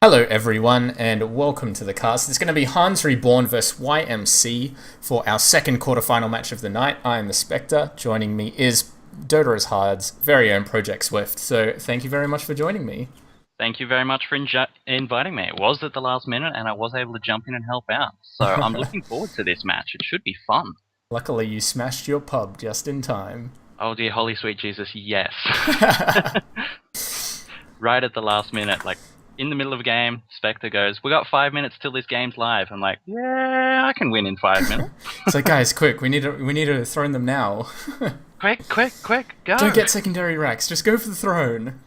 Hello everyone and welcome to the cast. It's going to be Hans Reborn vs YMC for our second quarterfinal match of the night. I am the Spectre. Joining me is Dota is Hard's very own Project Swift. So thank you very much for joining me. Thank you very much for inviting me. It was at the last minute and I was able to jump in and help out. So I'm looking forward to this match. It should be fun. Luckily you smashed your pub just in time. Oh dear holy sweet Jesus, yes. Right at the last minute, like in the middle of a game, Spectre goes, "We got 5 minutes till this game's live." I'm like, "Yeah, I can win in 5 minutes." It's like, guys, quick, we need to throne them now. Quick, go. Don't get secondary racks, just go for the throne.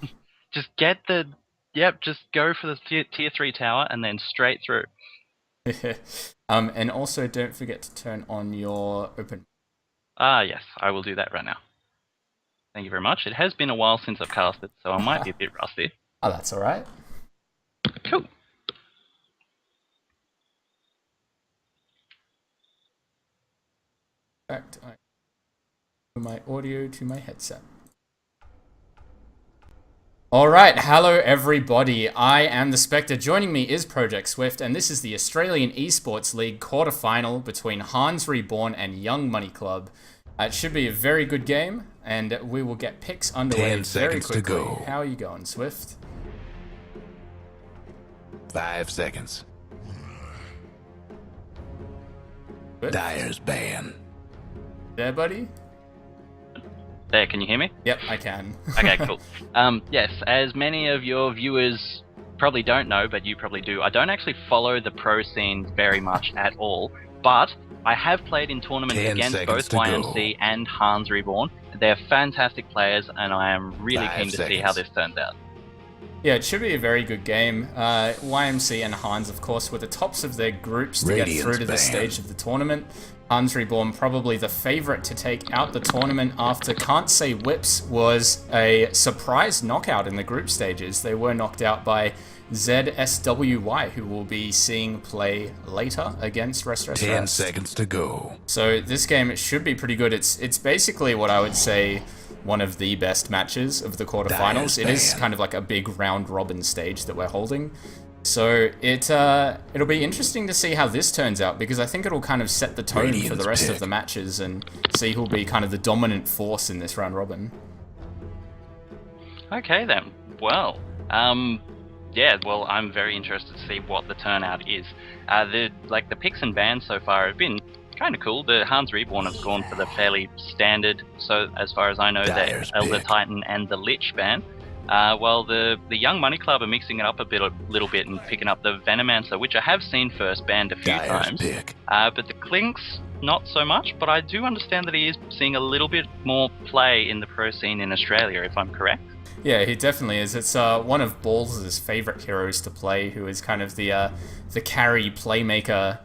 Just just go for the tier 3 tower and then straight through. And also don't forget to turn on your open. Yes, I will do that right now. Thank you very much. It has been a while since I've casted, so I might be a bit rusty. Oh, that's alright. Cool. In fact, I put my audio to my headset. Alright, hello everybody. I am the Spectre. Joining me is Project Swift, and this is the Australian Esports League quarterfinal between Hans Reborn and Young Money Club. It should be a very good game, and we will get picks underway 10 very seconds quickly. to go. How are you going, Swift? 5 seconds. Good. Dyer's ban. There, buddy? There, can you hear me? Yep, I can. Okay, cool. Yes, as many of your viewers probably don't know, but you probably do, I don't actually follow the pro scene very much at all, but I have played in tournaments 10 against seconds both to YMC and Hans Reborn. They're fantastic players, and I am really 5 keen to see how this turns out. Yeah, it should be a very good game. YMC and Hans, of course, were the tops of their groups to get through to this stage of the tournament. Hans Reborn, probably the favourite to take out the tournament after Can't Say Whips was a surprise knockout in the group stages. They were knocked out by ZSWY, who we'll be seeing play later against Rest. 10 seconds to go. So this game, it should be pretty good. It's basically what I would say one of the best matches of the quarterfinals. It is kind of like a big round robin stage that we're holding. So it'll be interesting to see how this turns out, because I think it'll kind of set the tone for the rest of the matches and see who'll be kind of the dominant force in this round robin. Okay then. Well, yeah, well, I'm very interested to see what the turnout is. The picks and bans so far have been kind of cool. The Hans Reborn have gone for the fairly standard, so as far as I know, the Elder Titan and the Lich ban. While the Young Money Club are mixing it up a little bit and picking up the Venomancer, which I have seen first banned a few times. But the Clinks, not so much, but I do understand that he is seeing a little bit more play in the pro scene in Australia, if I'm correct. Yeah, he definitely is. It's one of Balls' favourite heroes to play, who is kind of the carry playmaker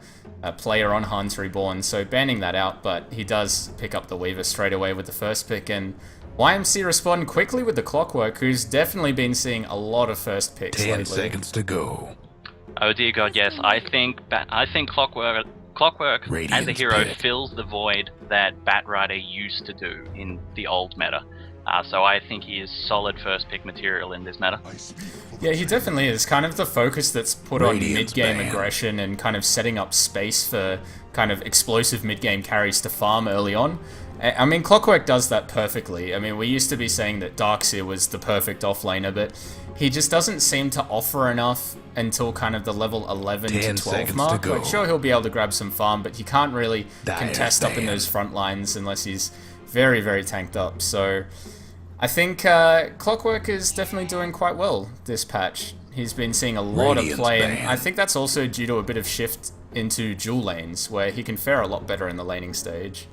player on Hans Reborn, so banning that out, but he does pick up the Weaver straight away with the first pick, and YMC respond quickly with the Clockwork, who's definitely been seeing a lot of first picks 10 lately. seconds to go. Oh dear God, yes. I think Clockwork as a hero fills the void that Batrider used to do in the old meta. So I think he is solid first pick material in this meta. Yeah, he definitely is. Kind of the focus that's put on mid-game aggression and kind of setting up space for kind of explosive mid-game carries to farm early on. I mean, Clockwork does that perfectly. I mean, we used to be saying that Darkseer was the perfect offlaner, but he just doesn't seem to offer enough until kind of the level 11 to 12 mark. Like, sure, he'll be able to grab some farm, but he can't really contest up in those front lines unless he's very, very tanked up. So I think Clockwork is definitely doing quite well this patch. He's been seeing a lot of play, and I think that's also due to a bit of shift into dual lanes, where he can fare a lot better in the laning stage.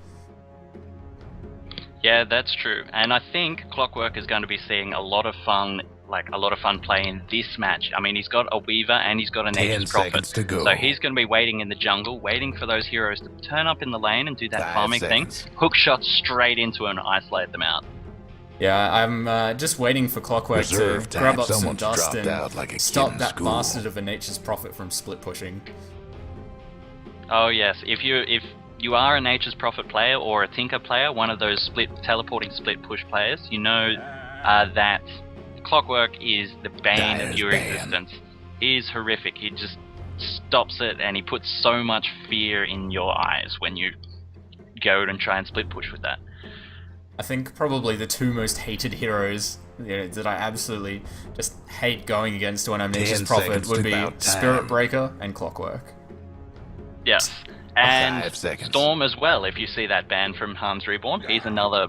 Yeah, that's true. And I think Clockwork is going to be seeing a lot of fun play in this match. I mean, he's got a Weaver and he's got a Nature's Prophet. So he's going to be waiting in the jungle, waiting for those heroes to turn up in the lane and do that farming thing. Hook shots straight into him and isolate them out. Yeah, I'm just waiting for Clockwork to grab up some dust and stop that bastard of a Nature's Prophet from split pushing. Oh yes, if you are a Nature's Prophet player or a Tinker player, one of those teleporting split push players, you know that Clockwork is the bane of your existence. is horrific. He just stops it, and he puts so much fear in your eyes when you go and try and split push with that. I think probably the two most hated heroes that I absolutely just hate going against when I'm Nature's Prophet would be Spirit Breaker and Clockwork. Yes. And 5 seconds. Storm as well, if you see that ban from Hans Reborn. He's another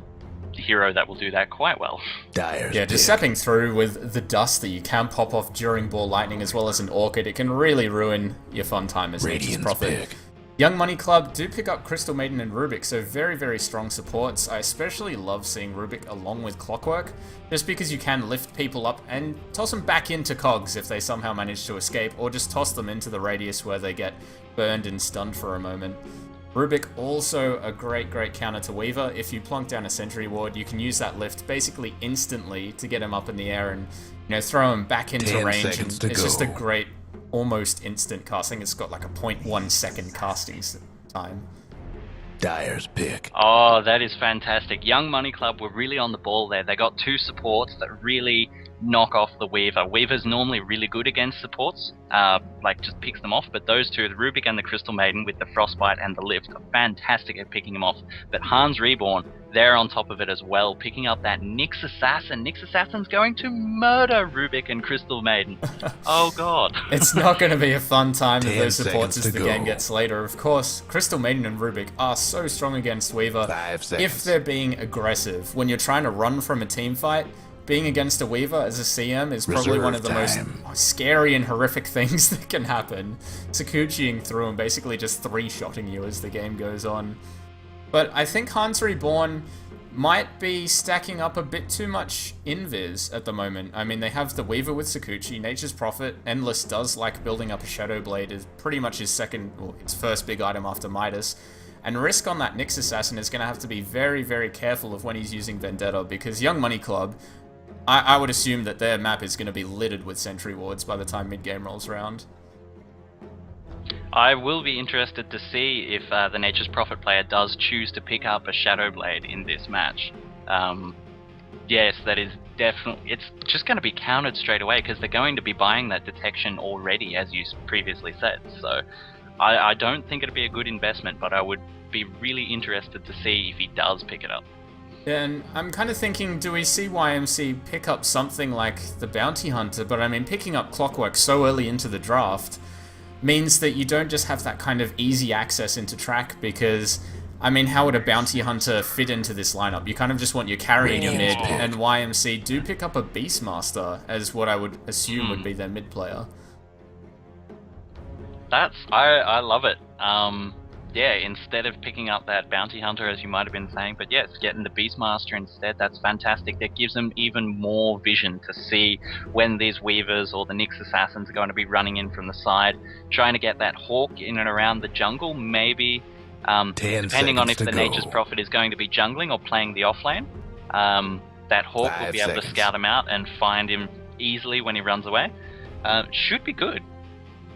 hero that will do that quite well. Dyer's Yeah, just pick. stepping through with the dust that you can pop off during Ball Lightning as well as an Orchid, it can really ruin your fun time as Nature's Radiant's Prophet. pick. Young Money Club do pick up Crystal Maiden and Rubik, so very, very strong supports. I especially love seeing Rubik along with Clockwork, just because you can lift people up and toss them back into cogs if they somehow manage to escape, or just toss them into the radius where they get burned and stunned for a moment. Rubik also a great, great counter to Weaver. If you plonk down a sentry ward, you can use that lift basically instantly to get him up in the air and, you know, throw him back into 10 range. seconds And to it's just a go. great, almost instant casting. It's got like a 0.1 second casting time. Dyer's pick. Oh, that is fantastic. Young Money Club were really on the ball there. They got two supports that really knock off the Weaver. Weaver's normally really good against supports, like just picks them off, but those two, the Rubik and the Crystal Maiden with the Frostbite and the Lift, are fantastic at picking them off. But Hans Reborn, they're on top of it as well, picking up that Nyx Assassin. Nyx Assassin's going to murder Rubik and Crystal Maiden. Oh god. It's not going to be a fun time with 10 those supports seconds as to the game go. gets later. Of course, Crystal Maiden and Rubik are so strong against Weaver 5 seconds. if they're being aggressive. When you're trying to run from a team fight, being against a Weaver as a CM is probably Reserve one of the time. most scary and horrific things that can happen. Sakuchiing through and basically just three-shotting you as the game goes on. But I think Hans Reborn might be stacking up a bit too much invis at the moment. I mean, they have the Weaver with Sakuchi, Nature's Prophet, Endless does like building up a Shadow Blade, is pretty much his his first big item after Midas. And Risk on that Nyx Assassin is going to have to be very, very careful of when he's using Vendetta, because Young Money Club, I would assume that their map is going to be littered with sentry wards by the time mid-game rolls around. I will be interested to see if the Nature's Prophet player does choose to pick up a Shadow Blade in this match. Yes, that is definitely... It's just going to be countered straight away, because they're going to be buying that detection already, as you previously said. So I don't think it'd be a good investment, but I would be really interested to see if he does pick it up. And I'm kind of thinking, do we see YMC pick up something like the Bounty Hunter? But I mean, picking up Clockwork so early into the draft means that you don't just have that kind of easy access into track, because, I mean, how would a Bounty Hunter fit into this lineup? You kind of just want your carry in your mid, and YMC do pick up a Beastmaster as what I would assume would be their mid player. I love it. Yeah, instead of picking up that Bounty Hunter, as you might have been saying, but yes, getting the Beastmaster instead, that's fantastic. That gives them even more vision to see when these Weavers or the Nyx Assassins are going to be running in from the side, trying to get that Hawk in and around the jungle, maybe, 10 depending on if seconds the to Nature's go. Prophet is going to be jungling or playing the offlane. That Hawk will 5 be able to seconds. scout him out and find him easily when he runs away. Should be good.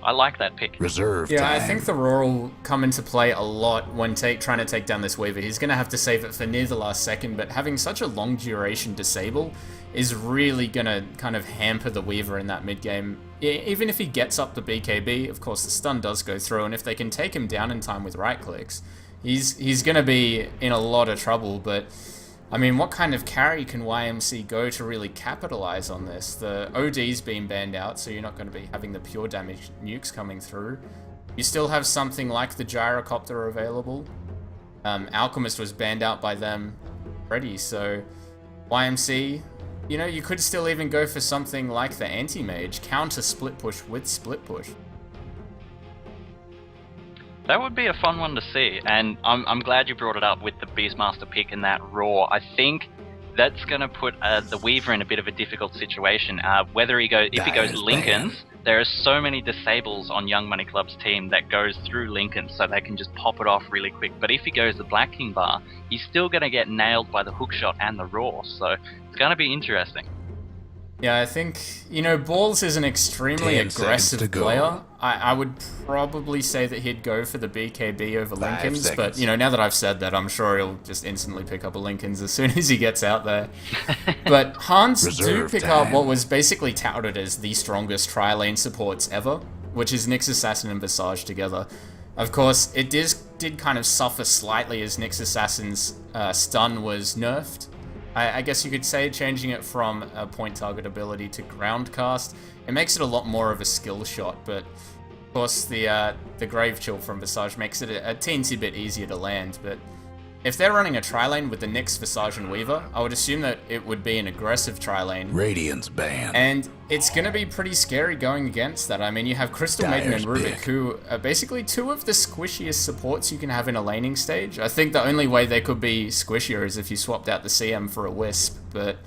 I like that pick. Reserve Yeah, time. I think the Roar will come into play a lot when trying to take down this Weaver. He's going to have to save it for near the last second, but having such a long duration disable is really going to kind of hamper the Weaver in that mid-game. Even if he gets up the BKB, of course the stun does go through, and if they can take him down in time with right-clicks, he's going to be in a lot of trouble, but... I mean, what kind of carry can YMC go to really capitalize on this? The OD's been banned out, so you're not going to be having the pure damage nukes coming through. You still have something like the Gyrocopter available. Alchemist was banned out by them already, so YMC, you know, you could still even go for something like the Anti-Mage, counter split push with split push. That would be a fun one to see, and I'm glad you brought it up with the Beastmaster pick and that Raw. I think that's going to put the Weaver in a bit of a difficult situation. Whether if he goes Dyer's Lincolns, there are so many disables on Young Money Club's team that goes through Lincoln, so they can just pop it off really quick. But if he goes the Black King bar, he's still going to get nailed by the hookshot and the Raw, so it's going to be interesting. Yeah, I think, you know, Balls is an extremely 10 aggressive seconds to go. player. I would probably say that he'd go for the BKB over 5 Lincoln's, but, seconds. you know, now that I've said that, I'm sure he'll just instantly pick up a Lincoln's as soon as he gets out there. But Hans do Reserve pick up time. what was basically touted as the strongest tri-lane supports ever, which is Nyx Assassin and Visage together. Of course, it did kind of suffer slightly as Nyx Assassin's stun was nerfed. I guess you could say, changing it from a point target ability to ground cast. It makes it a lot more of a skill shot, but of course the Grave Chill from Visage makes it a teensy bit easier to land. But if they're running a tri-lane with the Nyx, Visage, and Weaver, I would assume that it would be an aggressive tri-lane. Radiant's banned. And it's going to be pretty scary going against that. I mean, you have Crystal Maiden and Dyer's Rubik, pick. who are basically two of the squishiest supports you can have in a laning stage. I think the only way they could be squishier is if you swapped out the CM for a Wisp. But,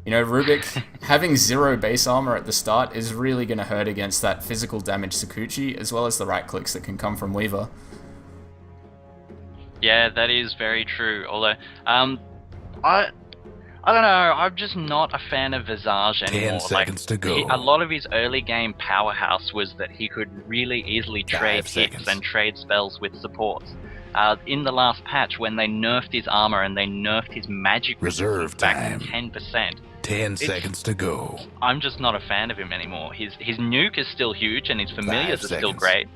you know, Rubik having 0 base armor at the start is really going to hurt against that physical damage Sakuchi, as well as the right clicks that can come from Weaver. Yeah, that is very true. Although, I don't know. I'm just not a fan of Visage anymore. 10 seconds to go. A lot of his early game powerhouse was that he could really easily 5 trade hits seconds. and trade spells with supports. In the last patch, when they nerfed his armor and they nerfed his magic Reserve resistance back time. 10%, 10 seconds to go. I'm just not a fan of him anymore. His nuke is still huge and his familiars are still seconds. great,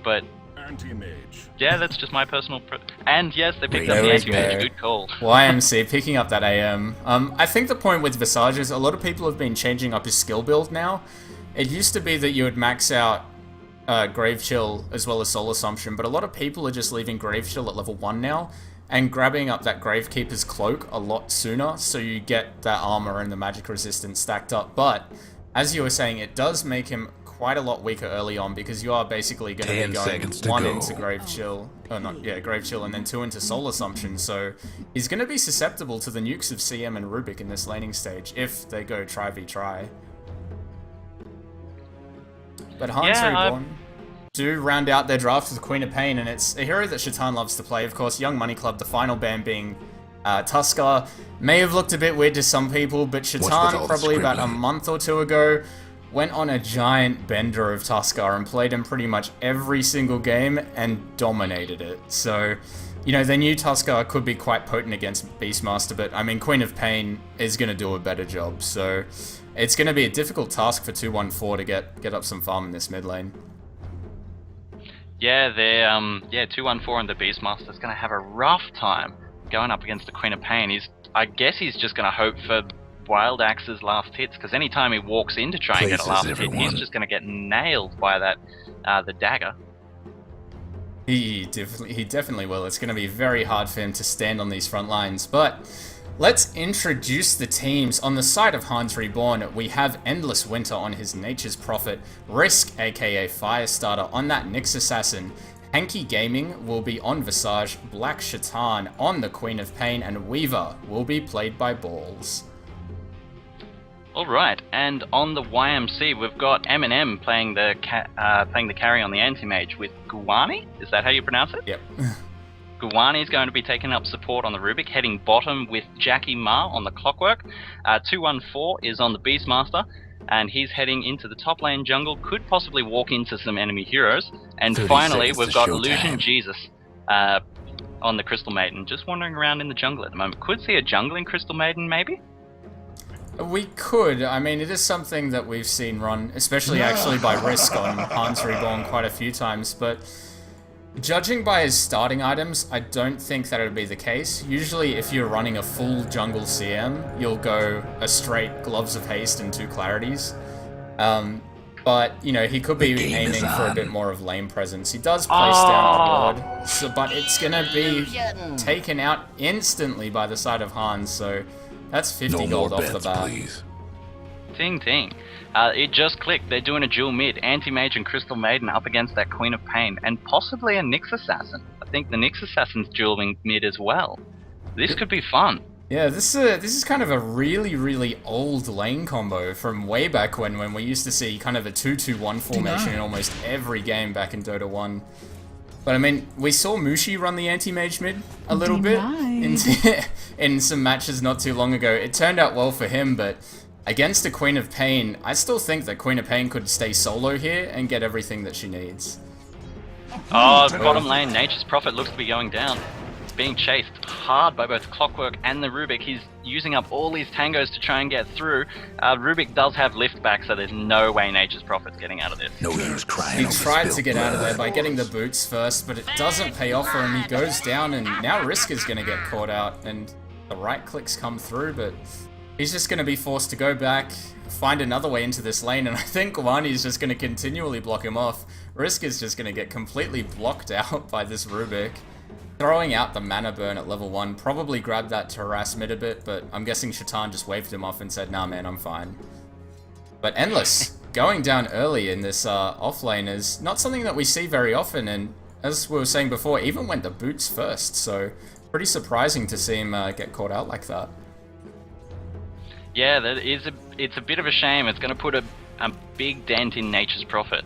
but Anti-mage. yeah, that's just my personal. And yes, they picked up the Radiant's anti-mage. pick. Good call. YMC picking up that AM. I think the point with Visage is a lot of people have been changing up his skill build now. It used to be that you would max out Grave Chill as well as Soul Assumption, but a lot of people are just leaving Grave Chill at level 1 now and grabbing up that Gravekeeper's Cloak a lot sooner, so you get that armor and the magic resistance stacked up. But as you were saying, it does make him quite a lot weaker early on, because you are basically going to 10 be going seconds to 1 go. into Grave Chill, Grave Chill, and then 2 into Soul Assumption, so he's going to be susceptible to the nukes of CM and Rubik in this laning stage, if they go try. But Hans Reborn do round out their draft with Queen of Pain, and it's a hero that Shaitan loves to play. Of course, Young Money Club, the final ban being Tuskar, may have looked a bit weird to some people, but with all Shaitan, the probably about a scribbling? month or 2 ago, went on a giant bender of Tuskar and played him pretty much every single game and dominated it. So, you know, they knew Tuskar could be quite potent against Beastmaster, but I mean, Queen of Pain is going to do a better job. So it's going to be a difficult task for 214 to get up some farm in this mid lane. Yeah, they're 214 and the Beastmaster's gonna have a rough time going up against the Queen of Pain. I guess he's just gonna hope for Wild Axe's last hits, because anytime he walks in to try and get a Places, last hit, everyone. he's just gonna get nailed by that the dagger. He definitely will. It's going to be very hard for him to stand on these front lines. But let's introduce the teams. On the side of Hans Reborn, we have Endless Winter on his Nature's Prophet, Risk, aka Firestarter, on that Nyx Assassin. Hanky Gaming will be on Visage, Black Shaitan on the Queen of Pain, and Weaver will be played by Balls. Alright, and on the YMC we've got Eminem playing the carry on the Anti-Mage with Guwani? Is that how you pronounce it? Yep. Guwani is going to be taking up support on the Rubik, heading bottom with Jackie Ma on the Clockwork. 214 is on the Beastmaster, and he's heading into the top lane jungle, could possibly walk into some enemy heroes. And 30 finally, seconds we've to got showtime. Illusion Jesus on the Crystal Maiden, just wandering around in the jungle at the moment. Could see a jungling Crystal Maiden, maybe? We could. I mean, it is something that we've seen run, especially actually by Risk on Hans Reborn quite a few times, but judging by his starting items, I don't think that would be the case. Usually, if you're running a full jungle CM, you'll go a straight Gloves of Haste and 2 Clarities. But, you know, he could be The game is aiming for a on. bit more of lane presence. He does place down a ward, but it's going to be taken out instantly by the side of Hans, so that's 50 No more gold off the bets, bat. please. Ting ting. It just clicked. They're doing a dual mid. Anti-Mage and Crystal Maiden up against that Queen of Pain. And possibly a Nyx Assassin. I think the Nyx Assassin's dueling mid as well. This could be fun. Yeah, this is kind of a really, really old lane combo from way back when we used to see kind of a 2-2-1 formation in almost every game back in Dota 1. But I mean, we saw Mushi run the anti-mage mid a little bit in some matches not too long ago. It turned out well for him, but Against a Queen of Pain, I still think that Queen of Pain could stay solo here and get everything that she needs. Oh, bottom lane, Nature's Prophet looks to be going down. It's being chased hard by both Clockwork and the Rubik. He's using up all his tangos to try and get through. Rubik does have lift back, so there's no way Nature's Prophet's getting out of this. No use crying. He tried to get out of there by getting the boots first, but it doesn't pay off for him. He goes down, and now Risk is going to get caught out, and the right clicks come through, but he's just going to be forced to go back, find another way into this lane, and I think Wani's just going to continually block him off. Risk is just going to get completely blocked out by this Rubik. Throwing out the mana burn at level 1, probably grabbed that to harass mid a bit, but I'm guessing Shaitan just waved him off and said, nah man, I'm fine. But Endless, going down early in this off lane is not something that we see very often, and as we were saying before, even went to boots first, so pretty surprising to see him get caught out like that. Yeah, it's a bit of a shame. It's going to put a big dent in Nature's Prophet.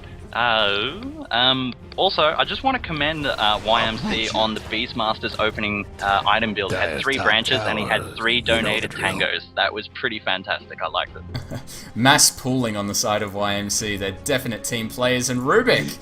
Also, I just want to commend YMC on the Beastmaster's opening item build. It had 3 branches and he had 3 donated tangos. That was pretty fantastic. I liked it. Mass pooling on the side of YMC. They're definite team players. And Rubik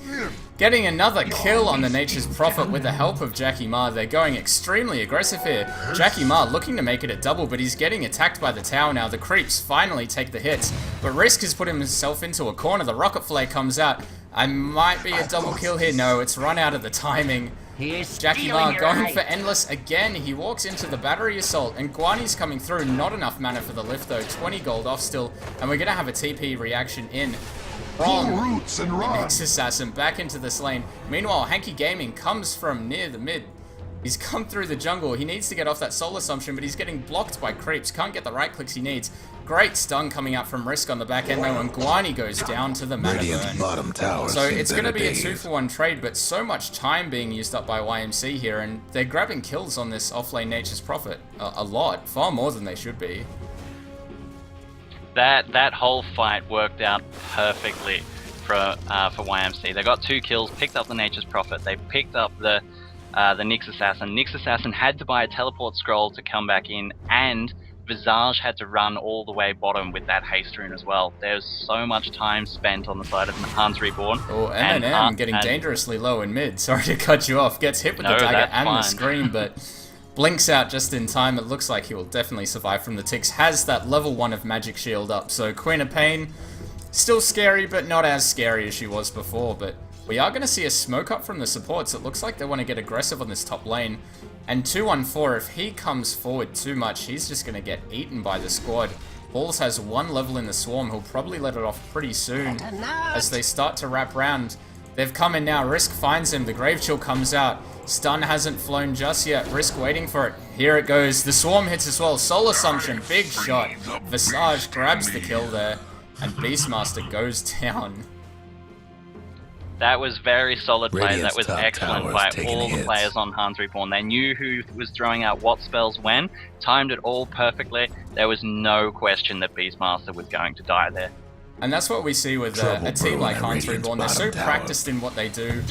getting another kill on the Nature's Prophet with the help of Jackie Ma. They're going extremely aggressive here. Jackie Ma looking to make it a double, but he's getting attacked by the tower now. The creeps finally take the hits, but Risk has put himself into a corner. The rocket flare comes out. I might be a double kill here. No, it's run out of the timing. Jackie Ma going for Endless again. He walks into the battery assault, and Guani's coming through. Not enough mana for the lift though. 20 gold off still, and we're gonna have a TP reaction in from the Nyx Assassin back into this lane. Meanwhile, Hanky Gaming comes from near the mid. He's come through the jungle. He needs to get off that soul assumption, but he's getting blocked by creeps. Can't get the right clicks he needs. Great stun coming out from Risk on the back end though, and Guani goes down to the mana burn. So it's going to be a 2-for-1 trade, but so much time being used up by YMC here, and they're grabbing kills on this offlane Nature's Prophet. A lot. Far more than they should be. That whole fight worked out perfectly for YMC. They got 2 kills, picked up the Nature's Prophet. They picked up the Nyx Assassin. Nyx Assassin had to buy a teleport scroll to come back in, and Visage had to run all the way bottom with that haste rune as well. There's so much time spent on the side of Hans Reborn. Oh, M&M getting dangerously low in mid. Sorry to cut you off. Gets hit with the dagger and the scream, but blinks out just in time. It looks like he will definitely survive from the ticks. Has that level 1 of Magic Shield up. So Queen of Pain, still scary, but not as scary as she was before. But we are going to see a smoke up from the supports. It looks like they want to get aggressive on this top lane. And 2-1-4, if he comes forward too much, he's just going to get eaten by the squad. Balls has 1 level in the Swarm. He'll probably let it off pretty soon as they start to wrap round. They've come in now. Risk finds him. The Grave Chill comes out. Stun hasn't flown just yet. Risk waiting for it. Here it goes. The Swarm hits as well. Soul Assumption. Big shot. Visage grabs the kill there. And Beastmaster goes down. That was very solid play. That was excellent by all the players on Hans Reborn. They knew who was throwing out what spells when, timed it all perfectly. There was no question that Beastmaster was going to die there. And that's what we see with a team like Hans Reborn. They're so practiced in what they do.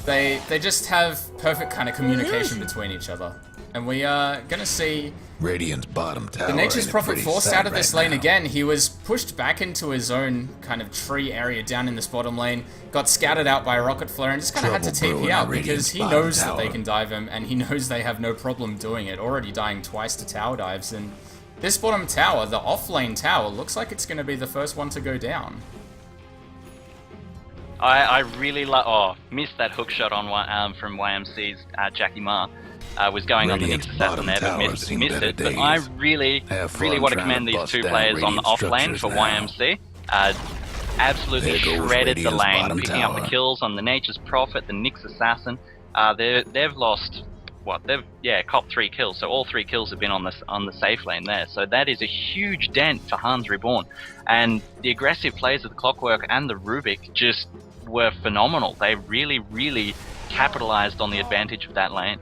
They just have perfect kind of communication between each other. And we are going to see Radiant's bottom tower. The Nature's Prophet forced out of this lane again. He was pushed back into his own kind of tree area down in this bottom lane, got scattered out by a rocket flare, and just kind of had to TP out because he knows that they can dive him, and he knows they have no problem doing it, already dying twice to tower dives. And this bottom tower, the off-lane tower, looks like it's going to be the first one to go down. I really missed that hook shot on from YMC's Jackie Ma. Was going on the Nyx Assassin there, but missed it. But I really want to commend these 2 players on the off lane for YMC. Absolutely shredded the lane, picking up the kills on the Nature's Prophet, the Nyx Assassin. They've lost copped 3 kills. So all 3 kills have been on the safe lane there. So that is a huge dent for Hans Reborn. And the aggressive plays of the Clockwork and the Rubik just were phenomenal. They really capitalized on the advantage of that lane.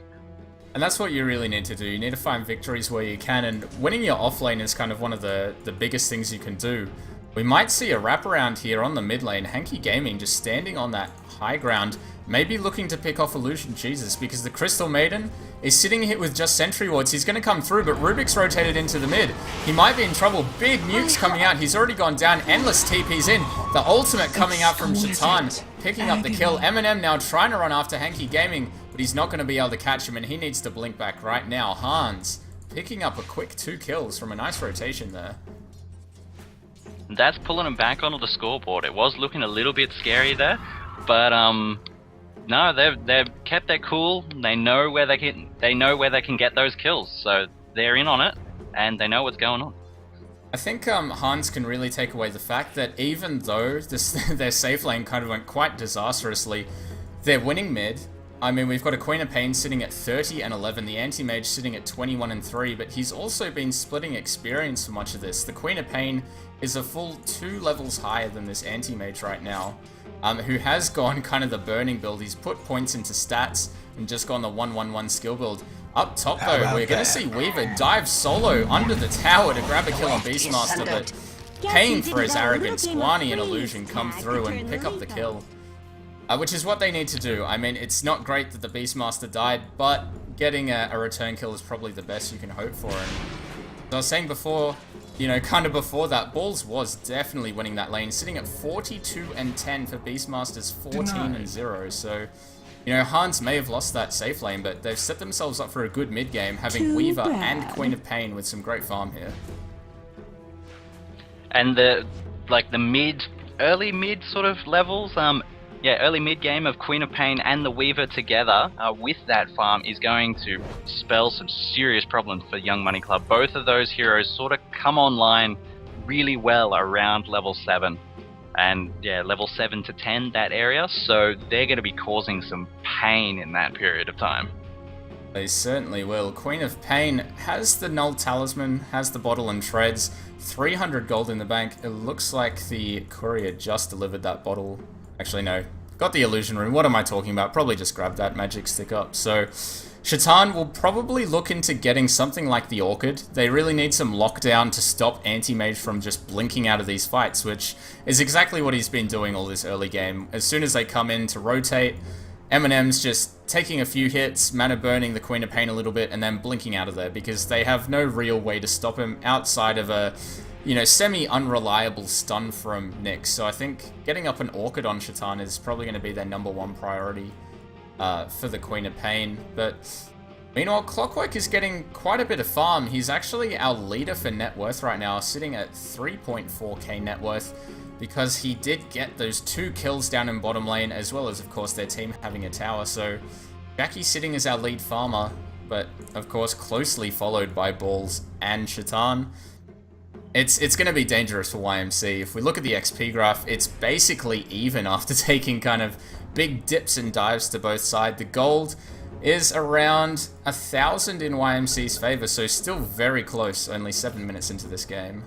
And that's what you really need to do. You need to find victories where you can, and winning your offlane is kind of one of the biggest things you can do. We might see a wraparound here on the mid lane. Hanky Gaming just standing on that high ground, maybe looking to pick off Illusion Jesus, because the Crystal Maiden is sitting here with just Sentry Wards. He's going to come through, but Rubik's rotated into the mid. He might be in trouble. Big nukes coming out. He's already gone down. Endless TP's in. The ultimate coming out from Shaitan, picking up the kill. Eminem now trying to run after Hanky Gaming, but he's not going to be able to catch him, and he needs to blink back right now. Hans picking up a quick 2 kills from a nice rotation there. That's pulling him back onto the scoreboard. It was looking a little bit scary there, but no, they've kept their cool. They know where they can get those kills, so they're in on it and they know what's going on. I think Hans can really take away the fact that even though their safe lane kind of went quite disastrously, they're winning mid. I mean, we've got a Queen of Pain sitting at 30 and 11, the Anti-Mage sitting at 21 and 3, but he's also been splitting experience for much of this. The Queen of Pain is a full 2 levels higher than this Anti-Mage right now, who has gone kind of the burning build. He's put points into stats and just gone the 1-1-1 skill build. Up top though, we're going to see Weaver dive solo under the tower to grab a kill on Beastmaster, but paying for his arrogance, Guani and Illusion come through and pick up the kill. Which is what they need to do. I mean, it's not great that the Beastmaster died, but getting a return kill is probably the best you can hope for. And as I was saying before, you know, kind of before that, Balls was definitely winning that lane, sitting at 42 and 10 for Beastmaster's 14 and 0. So, you know, Hans may have lost that safe lane, but they've set themselves up for a good mid game, having Weaver and Queen of Pain with some great farm here. And the early mid sort of levels, early mid game of Queen of Pain and the Weaver together with that farm is going to spell some serious problems for Young Money Club. Both of those heroes sort of come online really well around level 7. And yeah, level 7 to 10, that area. So they're going to be causing some pain in that period of time. They certainly will. Queen of Pain has the Null Talisman, has the bottle and treads, 300 gold in the bank. It looks like the courier just delivered that bottle. Actually, no. Got the illusion rune. What am I talking about? Probably just grabbed that magic stick up. So, Shaitan will probably look into getting something like the Orchid. They really need some lockdown to stop Anti-Mage from just blinking out of these fights, which is exactly what he's been doing all this early game. As soon as they come in to rotate, Eminem's just taking a few hits, mana burning the Queen of Pain a little bit, and then blinking out of there, because they have no real way to stop him outside of a, you know, semi-unreliable stun from Nyx. So I think getting up an Orchid on Shaitan is probably going to be their #1 priority for the Queen of Pain. But meanwhile, Clockwork is getting quite a bit of farm. He's actually our leader for net worth right now, sitting at 3.4k net worth, because he did get those 2 kills down in bottom lane, as well as, of course, their team having a tower. So Jackie sitting as our lead farmer, but, of course, closely followed by Balls and Shaitan. It's going to be dangerous for YMC. If we look at the XP graph, it's basically even after taking kind of big dips and dives to both sides. The gold is around 1,000 in YMC's favor, so still very close, only 7 minutes into this game.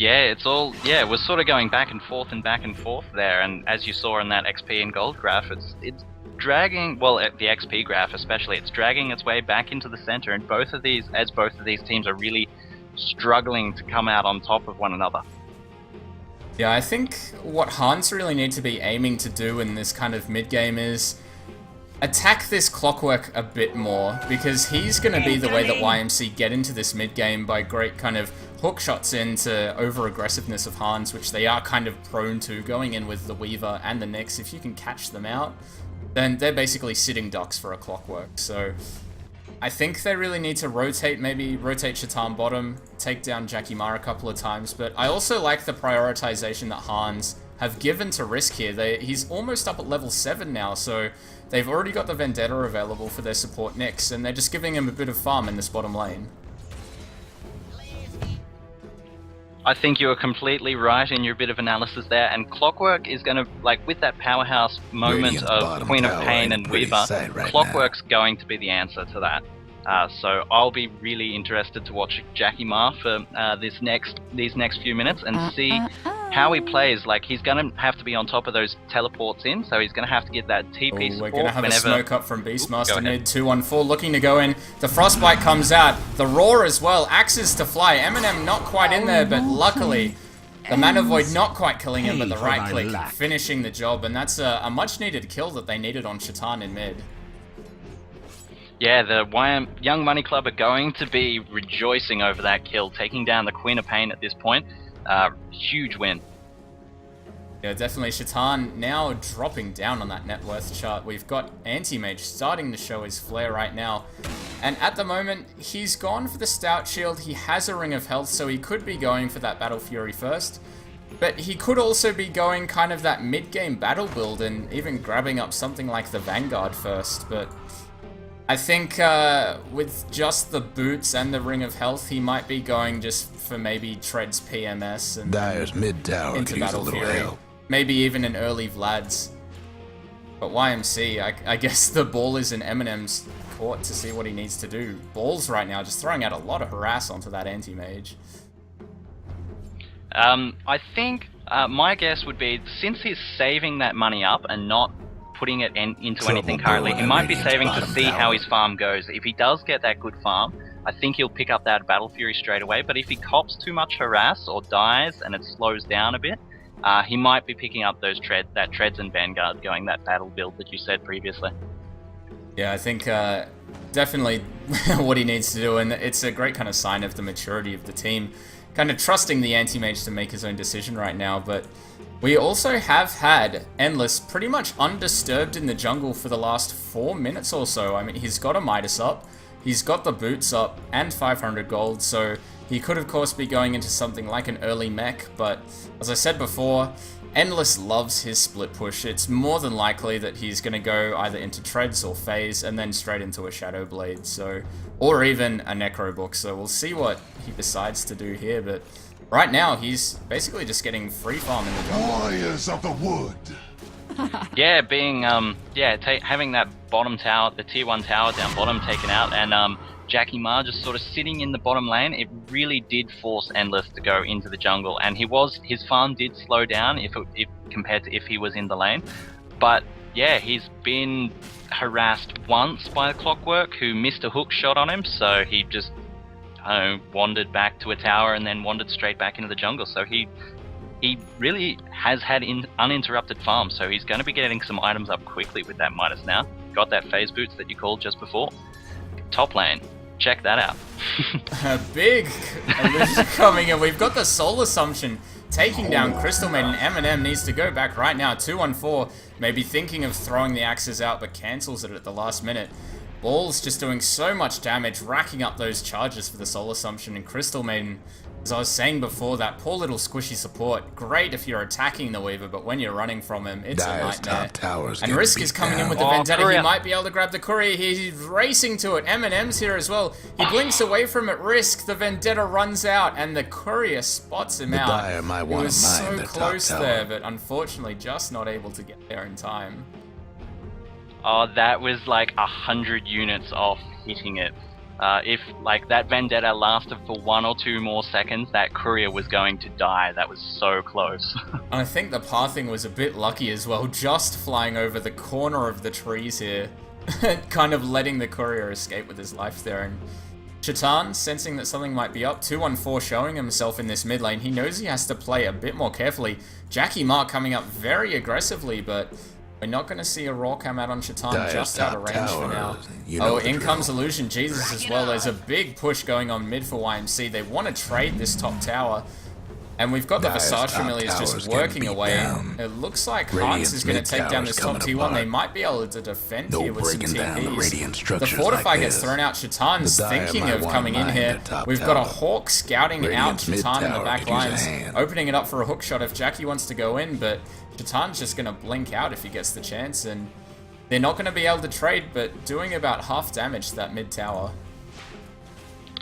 Yeah, we're sort of going back and forth there, and as you saw in that XP and gold graph, it's dragging, well, the XP graph especially, it's dragging its way back into the center, and both of these teams are really struggling to come out on top of one another. Yeah, I think what Hans really need to be aiming to do in this kind of mid-game is attack this Clockwork a bit more, because he's going to be the way that YMC get into this mid-game by great kind of hook shots into over-aggressiveness of Hans, which they are kind of prone to, going in with the Weaver and the Nyx. If you can catch them out, then they're basically sitting ducks for a Clockwork. So I think they really need to maybe rotate Shaitan bottom, take down Jackie Mar a couple of times, but I also like the prioritization that Hans have given to Risk here. He's almost up at level 7 now, so they've already got the Vendetta available for their support Nyx, and they're just giving him a bit of farm in this bottom lane. I think you are completely right in your bit of analysis there, and Clockwork is going to, like, with that powerhouse moment of Queen of Pain and Weaver, Clockwork's going to be the answer to that. So I'll be really interested to watch Jackie Mar for these next few minutes and see how he plays, like he's gonna have to be on top of those teleports in, so he's gonna have to get that TP support. We're gonna have whenever... a smoke up from Beastmaster mid, 2-1-4, looking to go in. The Frostbite comes out, the Roar as well, Axes to fly. Eminem not quite in there, but luckily the Mana Void not quite killing him, but the right click finishing the job, and that's a much needed kill that they needed on Shaitan in mid. Yeah, the Young Money Club are going to be rejoicing over that kill, taking down the Queen of Pain at this point. Huge win. Yeah, definitely. Shaitan now dropping down on that net worth chart. We've got Anti-Mage starting to show his flair right now. And at the moment, he's gone for the Stout Shield. He has a Ring of Health, so he could be going for that Battle Fury first. But he could also be going kind of that mid-game battle build and even grabbing up something like the Vanguard first. But I think with just the boots and the Ring of Health, he might be going just for maybe Tread's PMS and Dire's mid tower into could use a Battle little Fury. help. Maybe even an early Vlad's. But YMC, I guess the ball is in Eminem's court to see what he needs to do. Balls right now just throwing out a lot of harass onto that anti-mage. I think my guess would be, since he's saving that money up and not putting it into anything currently, he might be saving to see how his farm goes. If he does get that good farm, I think he'll pick up that Battle Fury straight away, but if he cops too much harass or dies and it slows down a bit, he might be picking up those Treads and Vanguard, going that battle build that you said previously. Yeah, I think definitely what he needs to do, and it's a great kind of sign of the maturity of the team, kind of trusting the anti-mage to make his own decision right now. But we also have had Endless pretty much undisturbed in the jungle for the last 4 minutes or so. I mean, he's got a Midas up, he's got the boots up, and 500 gold, so he could of course be going into something like an early mech, but as I said before, Endless loves his split push. It's more than likely that he's going to go either into Treads or Phase and then straight into a Shadow Blade, so, or even a Necro Book, so we'll see what he decides to do here, but right now he's basically just getting free farm in the jungle. Warriors of the Wood! Yeah, being, having that bottom tower, the tier 1 tower down bottom taken out, and Jackie Ma just sort of sitting in the bottom lane, it really did force Endless to go into the jungle, and his farm did slow down if compared to if he was in the lane. But yeah, he's been harassed once by Clockwork, who missed a hook shot on him, so he just wandered back to a tower and then wandered straight back into the jungle. So he really has had uninterrupted farm, so he's going to be getting some items up quickly with that Midas now. Got that phase boots that you called just before. Top lane, check that out. A big illusion coming in. We've got the Soul Assumption taking down Crystal Maiden. Eminem needs to go back right now. 2-1-4, maybe thinking of throwing the axes out, but cancels it at the last minute. Ball's just doing so much damage, racking up those charges for the Soul Assumption, and Crystal Maiden, as I was saying before, that poor little squishy support, great if you're attacking the Weaver, but when you're running from him, it's Dire's a nightmare. top tower's And getting Risk beat is coming in down. with the Vendetta. Courier. He might be able to grab the Courier. He's racing to it. Eminem's here as well. He blinks away from it. Risk, the Vendetta runs out, and the Courier spots him out. Dire might He wanna was mine so the top close tower. there, but unfortunately just not able to get there in time. Oh, that was like 100 units off hitting it. If like that Vendetta lasted for 1 or 2 more seconds, that Courier was going to die. That was so close. I think the pathing was a bit lucky as well, just flying over the corner of the trees here, kind of letting the Courier escape with his life there. And Shaitan, sensing that something might be up, 2-1-4 showing himself in this mid lane. He knows he has to play a bit more carefully. Jackie Ma coming up very aggressively, but we're not going to see a Raw come out on Shaitan, Dire's just out of top range for tower, now. you know Oh, the in comes drill. Illusion Jesus as well. There's a big push going on mid for YMC. They want to trade this top tower. And we've got the Dire's Visage top Familiars tower's just getting working beat away. down. It looks like Hearts Radiant's is going to take down mid this tower's top coming T1. They apart. might be able to defend No here with some breaking down the Radiant TPs. The structures Fortify like gets this. thrown out. Shaitan's The Dire thinking might of wanna coming in mine here. the top We've got a tower. Hawk scouting out Radiant's mid Shaitan in the tower back could use a lines, hand. opening it up for a hook shot if Jackie wants to go in, but Shaitan's just going to blink out if he gets the chance, and they're not going to be able to trade, but doing about half damage to that mid tower.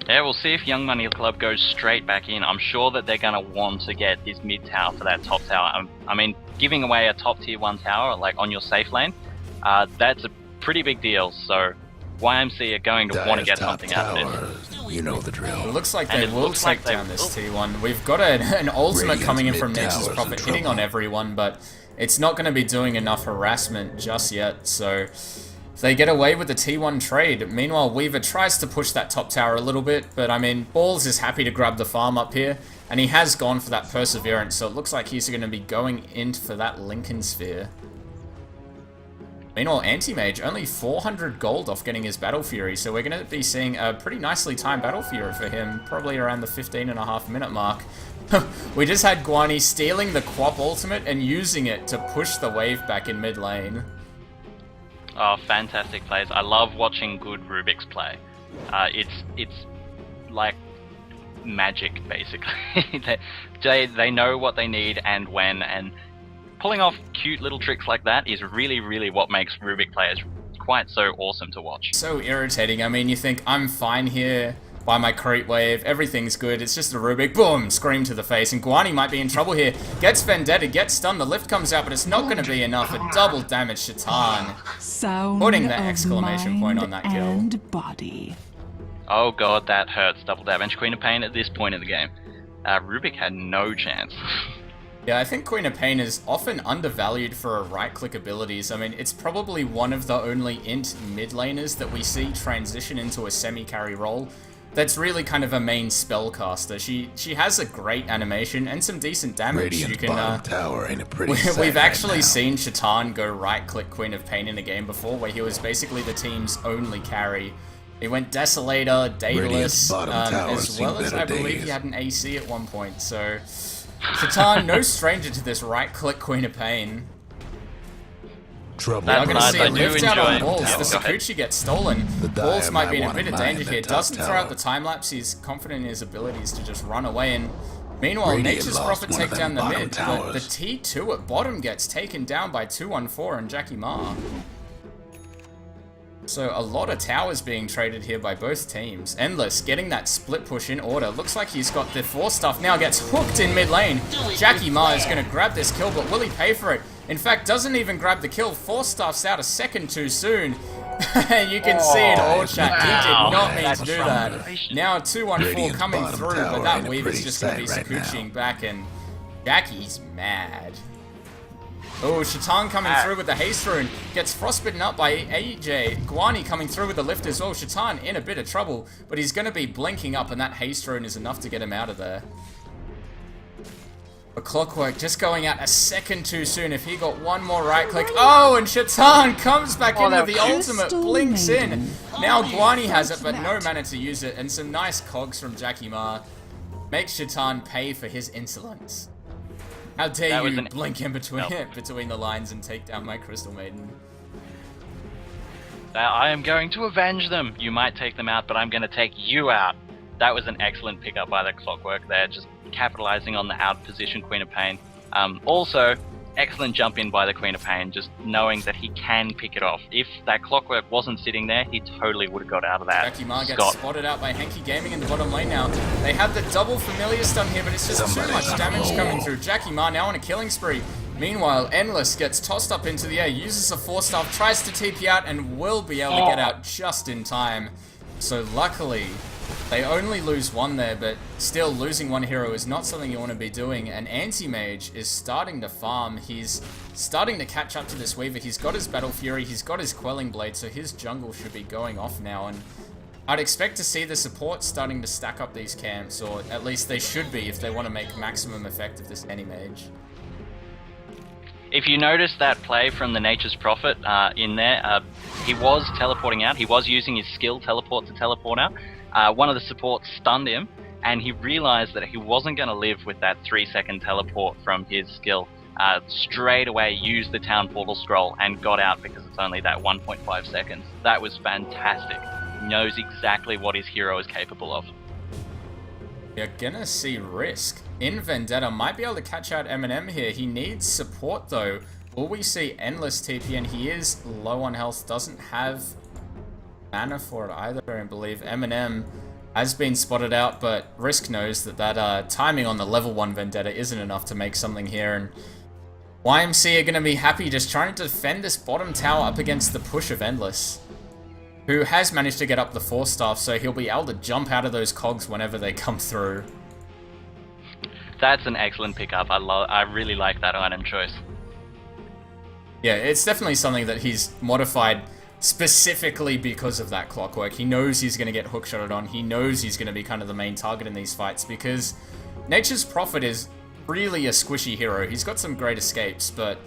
Yeah, we'll see if Young Money Club goes straight back in. I'm sure that they're going to want to get this mid tower for that top tower. I mean, giving away a top tier 1 tower, like on your safe lane, that's a pretty big deal. So YMC are going to want to Dire's get top something out of tower this. You know the It drill. looks like And they it will looks like take they down this will. T1. We've got an ultimate Radiant's coming in from mid-tower's Nature's in Prophet hitting trouble. on everyone, but it's not going to be doing enough harassment just yet, so they get away with the T1 trade. Meanwhile, Weaver tries to push that top tower a little bit, but I mean, Balls is happy to grab the farm up here, and he has gone for that Perseverance, so it looks like he's going to be going in for that Lincoln Sphere. Meanwhile, Anti-Mage, only 400 gold off getting his Battle Fury, so we're going to be seeing a pretty nicely timed Battle Fury for him, probably around the 15.5-minute mark. We just had Guani stealing the Quap ultimate and using it to push the wave back in mid lane. Oh, fantastic plays. I love watching good Rubik's play. It's like magic, basically. they know what they need and when, and pulling off cute little tricks like that is really, really what makes Rubik players quite so awesome to watch. So irritating. I mean, you think, I'm fine here by my creep wave, everything's good, it's just a Rubik, boom, scream to the face, and Guani might be in trouble here. Gets Vendetta, gets stunned, the lift comes out, but it's not going to be enough. A double damage Shaitan, putting the exclamation point on that kill. And body. Oh god, that hurts. Double damage. Queen of Pain at this point in the game. Rubik had no chance. Yeah, I think Queen of Pain is often undervalued for her right-click abilities. I mean, it's probably one of the only int mid laners that we see transition into a semi-carry role that's really kind of a main spellcaster. She has a great animation and some decent damage. Radiant's You can, bottom tower ain't a pretty sight we've right actually now. seen Shaitan go right-click Queen of Pain in a game before, where he was basically the team's only carry. He went Desolator, Radiant's Daedalus, bottom tower's as seen well as better I believe he days. had an AC at one point, so Shaitan, no stranger to this right-click Queen of Pain. Trouble. That's I'm going to nice, see a I do lift out on enjoy it. Balls. Yeah, The go ahead. Sakuchi gets stolen. The Balls Dire might be in a might bit of wanna danger mine here. that top Doesn't throw out tower. the time-lapse. He's confident in his abilities to just run away. And meanwhile, Radiant Nature's lost Prophet one of take down the them bottom mid. But the towers. T2 at bottom gets taken down by 214 and Jackie Ma. So a lot of towers being traded here by both teams. Endless getting that split push in order. Looks like he's got the 4 stuff now, gets hooked in mid lane. Jackie Ma is going to grab this kill, but will he pay for it? In fact, doesn't even grab the kill. 4 stuffs out a second too soon. You can see it all, chat. He did not mean to do that. Now 214 Radiant's coming bottom through, but tower that ain't a Weaver's pretty just going to be sight right Sakuchiing now. back, and Jackie's mad. Oh, Shaitan coming through with the haste rune. Gets frostbitten up by AJ. Guani coming through with the lift as well. Shaitan in a bit of trouble, but he's going to be blinking up, and that haste rune is enough to get him out of there. But Clockwork just going out a second too soon. If he got one more right click. Oh, and Shaitan comes back into the ultimate, Crystal blinks in. Maiden. Now Guani has it, but no mana to use it, and some nice cogs from Jackie Ma. Makes Shaitan pay for his insolence. How dare That was you an- blink in between No. between the lines and take down my Crystal Maiden? I am going to avenge them. You might take them out, but I'm going to take you out. That was an excellent pickup by the Clockwork there, just capitalizing on the out position Queen of Pain. Also, excellent jump in by the Queen of Pain, just knowing that he can pick it off. If that Clockwork wasn't sitting there, he totally would have got out of that. Jackie Ma gets Scott. spotted out by Henky Gaming in the bottom lane now. They have the double familiar stun here, but it's just too much damage coming through. Jackie Ma now on a killing spree. Meanwhile, Endless gets tossed up into the air, uses a 4-staff, tries to TP out, and will be able to get out just in time. So luckily, they only lose 1 there, but still losing 1 hero is not something you want to be doing. And Anti-Mage is starting to farm. He's starting to catch up to this Weaver. He's got his Battle Fury, he's got his Quelling Blade, so his jungle should be going off now. And I'd expect to see the support starting to stack up these camps, or at least they should be if they want to make maximum effect of this Anti-Mage. If you notice that play from the Nature's Prophet in there, he was teleporting out. He was using his skill teleport to teleport out. One of the supports stunned him, and he realized that he wasn't going to live with that 3-second teleport from his skill. Straight away used the town portal scroll and got out because it's only that 1.5 seconds. That was fantastic. He knows exactly what his hero is capable of. You're gonna see Risk in Vendetta. Might be able to catch out Eminem here. He needs support though. Will we see Endless TP? And he is low on health. Doesn't have mana for it either, I believe. Eminem has been spotted out, but Risk knows that timing on the level 1 Vendetta isn't enough to make something here. And YMC are gonna be happy just trying to defend this bottom tower up against the push of Endless. who has managed to get up the Force Staff, so he'll be able to jump out of those cogs whenever they come through. That's an excellent pickup. I really like that item choice. Yeah, it's definitely something that he's modified specifically because of that clockwork. He knows he's going to get hookshotted on. He knows he's going to be kind of the main target in these fights because Nature's Prophet is really a squishy hero. He's got some great escapes, but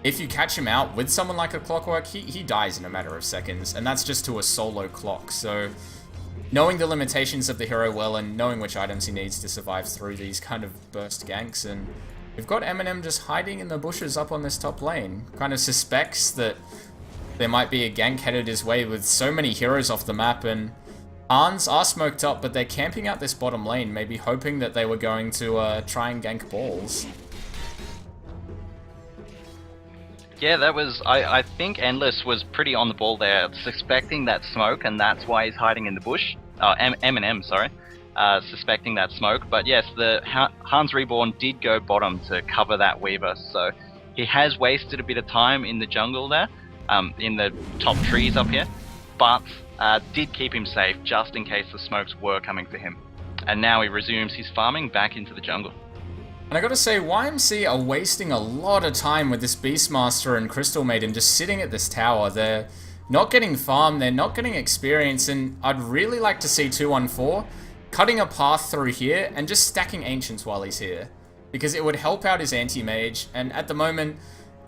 if you catch him out with someone like a clockwork, he dies in a matter of seconds, and that's just to a solo clock. So knowing the limitations of the hero well and knowing which items he needs to survive through these kind of burst ganks, and we've got Eminem just hiding in the bushes up on this top lane. Kind of suspects that there might be a gank headed his way with so many heroes off the map, and Hans are smoked up, but they're camping out this bottom lane, maybe hoping that they were going to try and gank balls. Yeah, that was... I think Endless was pretty on the ball there, suspecting that smoke, and that's why he's hiding in the bush. Eminem, sorry. Suspecting that smoke. But yes, the Hans Reborn did go bottom to cover that Weaver, so he has wasted a bit of time in the jungle there, in the top trees up here, but did keep him safe just in case the smokes were coming for him. And now he resumes his farming back into the jungle. And I gotta say, YMC are wasting a lot of time with this Beastmaster and Crystal Maiden just sitting at this tower. They're not getting farm, they're not getting experience, and I'd really like to see 214 cutting a path through here and just stacking Ancients while he's here. Because it would help out his anti-mage, and at the moment,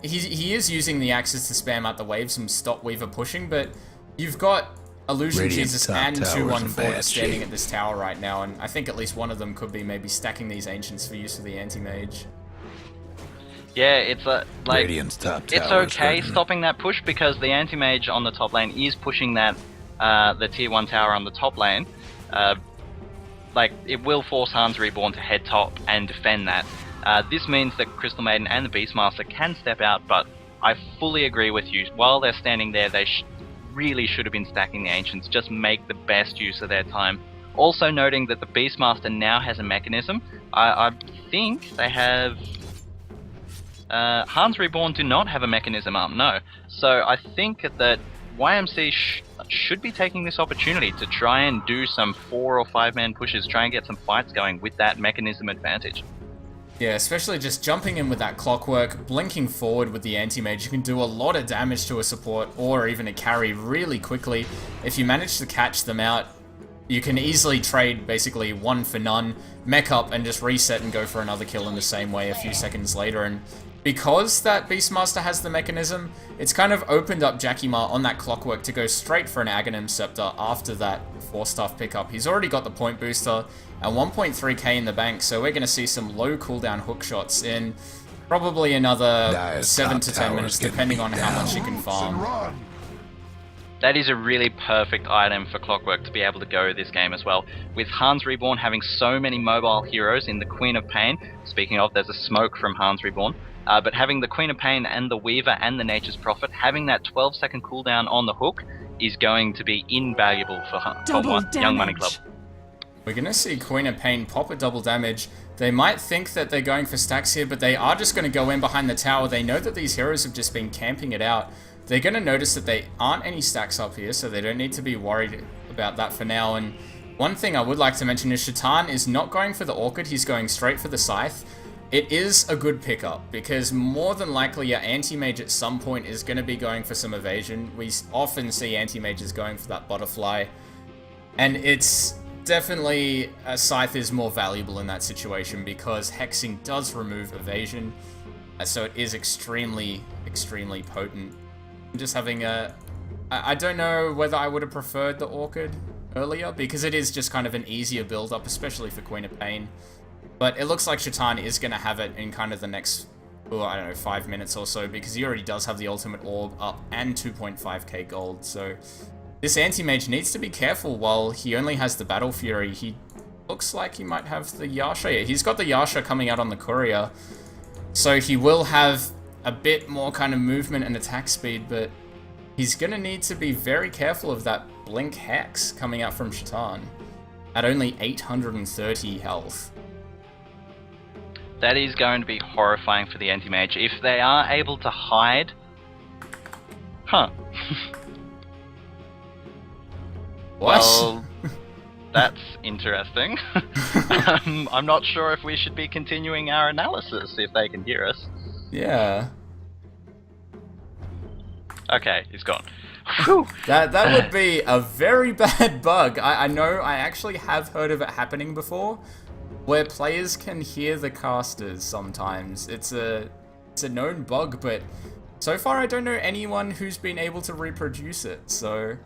he is using the axes to spam out the waves and stop Weaver pushing, but you've got Illusion Jesus and 214 standing at this tower right now, and I think at least one of them could be maybe stacking these Ancients for use of the anti-mage. Yeah, it's it's okay stopping that push because the anti-mage on the top lane is pushing that the tier 1 tower on the top lane. It will force Hans Reborn to head top and defend that. This means that Crystal Maiden and the Beastmaster can step out, but I fully agree with you. While they're standing there, they really should have been stacking the Ancients. Just make the best use of their time. Also noting that the Beastmaster now has a mechanism. I think they have... Hans Reborn do not have a mechanism up, no. So I think that YMC should be taking this opportunity to try and do some 4 or 5 man pushes, try and get some fights going with that mechanism advantage. Yeah, especially just jumping in with that clockwork, blinking forward with the anti-mage, you can do a lot of damage to a support or even a carry really quickly. If you manage to catch them out, you can easily trade basically 1 for none, mech up and just reset and go for another kill in the same way a few seconds later. And because that Beastmaster has the mechanism, it's kind of opened up Jakimar on that clockwork to go straight for an Aghanim Scepter after that 4-staff pickup. He's already got the point booster and 1.3k in the bank, so we're going to see some low cooldown hook shots in probably another 7 to 10 minutes, depending on how much you can farm. That is a really perfect item for Clockwork to be able to go this game as well. With Hans Reborn having so many mobile heroes in the Queen of Pain, speaking of, there's a smoke from Hans Reborn, but having the Queen of Pain and the Weaver and the Nature's Prophet, having that 12-second cooldown on the hook is going to be invaluable for Young Money Club. We're going to see Queen of Pain pop a double damage. They might think that they're going for stacks here, but they are just going to go in behind the tower. They know that these heroes have just been camping it out. They're going to notice that there aren't any stacks up here, so they don't need to be worried about that for now. And one thing I would like to mention is Shaitan is not going for the Orchid, he's going straight for the Scythe. It is a good pickup, because more than likely your anti-mage at some point is going to be going for some evasion. We often see anti-mages going for that Butterfly, and it's definitely a Scythe is more valuable in that situation because hexing does remove evasion, so it is extremely, extremely potent. Just having a... I don't know whether I would have preferred the Orchid earlier, because it is just kind of an easier build-up, especially for Queen of Pain. But it looks like Shaitan is going to have it in kind of the next, I don't know, 5 minutes or so, because he already does have the Ultimate Orb up and 2.5k gold, so... This anti-mage needs to be careful while he only has the Battle Fury. He looks like he might have the Yasha. Yeah, he's got the Yasha coming out on the Courier, so he will have a bit more kind of movement and attack speed, but he's going to need to be very careful of that Blink Hex coming out from Shaitan at only 830 health. That is going to be horrifying for the anti-mage. If they are able to hide... What? Well, that's interesting. I'm not sure if we should be continuing our analysis if they can hear us. Yeah. Okay, he's gone. Whew. That would be a very bad bug. I know I actually have heard of it happening before, where players can hear the casters sometimes. It's a known bug, but so far I don't know anyone who's been able to reproduce it, so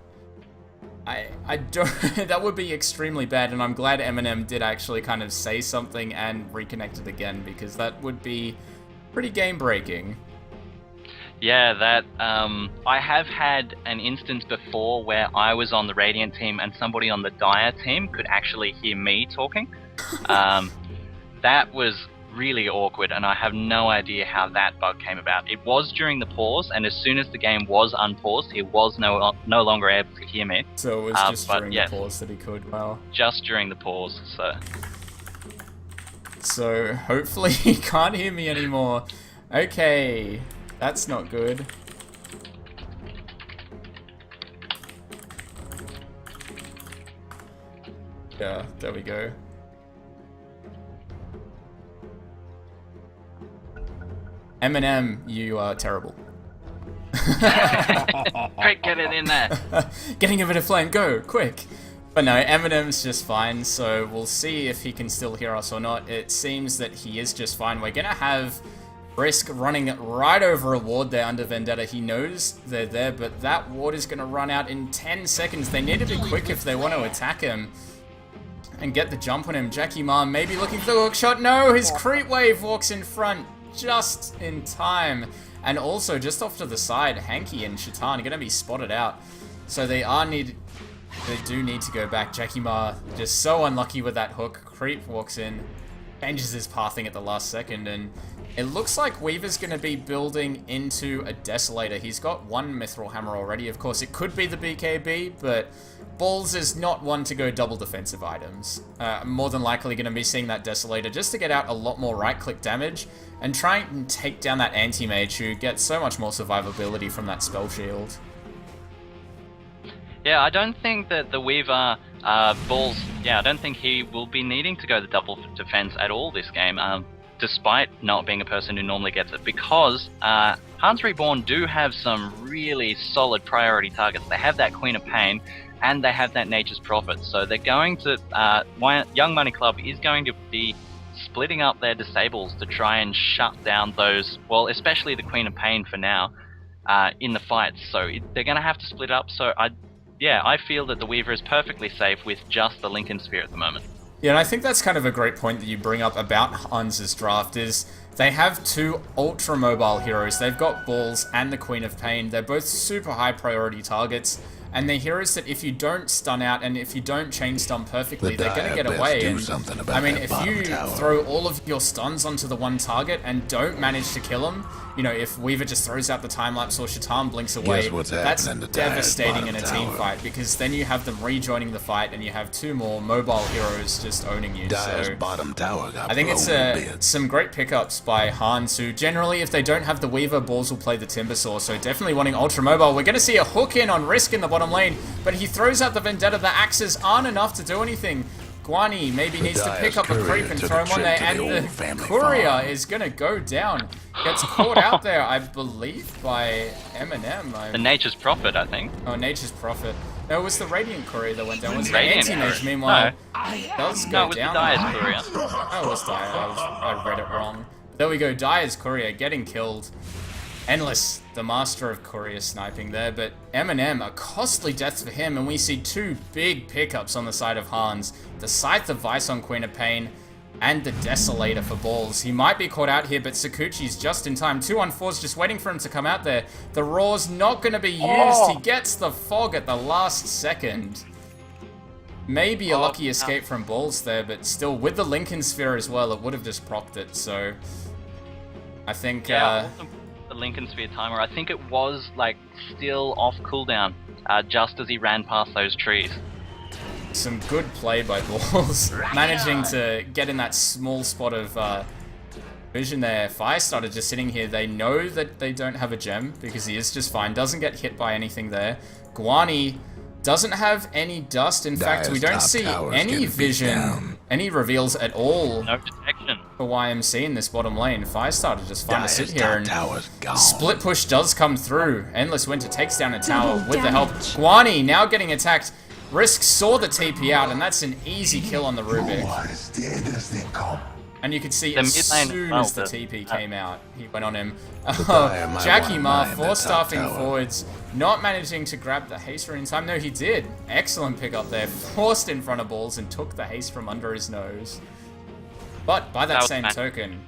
I don't that would be extremely bad, and I'm glad Eminem did actually kind of say something and reconnect it again, because that would be pretty game breaking. Yeah, that, I have had an instance before where I was on the Radiant team and somebody on the Dire team could actually hear me talking. That was really awkward, and I have no idea how that bug came about. It was during the pause, and as soon as the game was unpaused, he was no longer able to hear me. So it was just during the pause that he could, well. Just during the pause, so. So hopefully he can't hear me anymore. Okay. That's not good. Yeah, there we go. Eminem, you are terrible. Quick, get it in there. Getting a bit of flame, go, quick. But no, Eminem's just fine, so we'll see if he can still hear us or not. It seems that he is just fine. We're gonna have Risk running right over a ward there under Vendetta. He knows they're there, but that ward is going to run out in 10 seconds. They need to be quick if they want to attack him and get the jump on him. Jackie Ma maybe looking for the hook shot. No, his creep wave walks in front just in time. And also, just off to the side, Hanky and Shaitan are going to be spotted out. So they do need to go back. Jackie Ma just so unlucky with that hook. Creep walks in, changes his pathing at the last second, and it looks like Weaver's going to be building into a Desolator. He's got one Mithril Hammer already. Of course, it could be the BKB, but Balls is not one to go double defensive items. More than likely going to be seeing that Desolator just to get out a lot more right-click damage and try and take down that Anti-Mage who gets so much more survivability from that Spell Shield. Yeah, I don't think that the Weaver Balls, I don't think he will be needing to go the double defense at all this game. Despite not being a person who normally gets it, because Hans Reborn do have some really solid priority targets. They have that Queen of Pain, and they have that Nature's Prophet. So they're going to, Young Money Club is going to be splitting up their disables to try and shut down those, well, especially the Queen of Pain for now, in the fights. So they're going to have to split up. So I feel that the Weaver is perfectly safe with just the Lincoln Sphere at the moment. Yeah, and I think that's kind of a great point that you bring up about Hans's draft, is they have two ultra-mobile heroes. They've got Balls and the Queen of Pain. They're both super high priority targets, and they're heroes that if you don't stun out and if you don't chain stun perfectly, they're going to get away. And I mean, if you throw all of your stuns onto the one target and don't manage to kill him, you know, if Weaver just throws out the time-lapse or Shaitan blinks away, that's devastating in a team fight, because then you have them rejoining the fight and you have two more mobile heroes just owning you. So I think it's some great pickups by Hans, who generally, if they don't have the Weaver, Balls will play the Timbersaw, so definitely wanting ultra mobile. We're going to see a hook in on Risk in the bottom lane, but he throws out the Vendetta. The axes aren't enough to do anything. Guani maybe needs to pick up a creep and throw him on there, and the courier is going to go down. Gets caught out there, I believe, by Eminem. The Nature's Prophet, I think. Oh, Nature's Prophet. No, it was the Radiant Courier that went down. Was the Radiant Anti-Mage, meanwhile, does go it was down. the Dire's Courier. Oh, it was Dire. I read it wrong. There we go, Dire's Courier getting killed. Endless, the master of courier sniping there, but Eminem, a costly death for him, and we see two big pickups on the side of Hans. The Scythe of Vice on Queen of Pain, and the Desolator for Balls. He might be caught out here, but Sakuchi's just in time. 2-on-4's just waiting for him to come out there. The Raw's not going to be used. He gets the Fog at the last second. Maybe a lucky escape from Balls there, but still, with the Lincoln Sphere as well, it would have just procced it, so I think... the Lincoln Sphere timer, I think it was like still off cooldown just as he ran past those trees. Some good play by Balls, managing to get in that small spot of vision there. Firestarter just sitting here. They know that they don't have a gem because he is just fine. Doesn't get hit by anything there. Guani doesn't have any dust. In fact, we don't see any vision, any reveals at all. No detection. For YMC in this bottom lane. Firestarter just fine to sit here, and split push does come through. Endless Winter takes down a tower with the help. Guani now getting attacked. Risk saw the TP out, and that's an easy kill on the Rubik. And you can see as soon as the TP came out, he went on him. Jackie Ma, 4-staffing forwards, not managing to grab the haste in time. No, he did. Excellent pick up there. Forced in front of balls and took the haste from under his nose. But by that same token,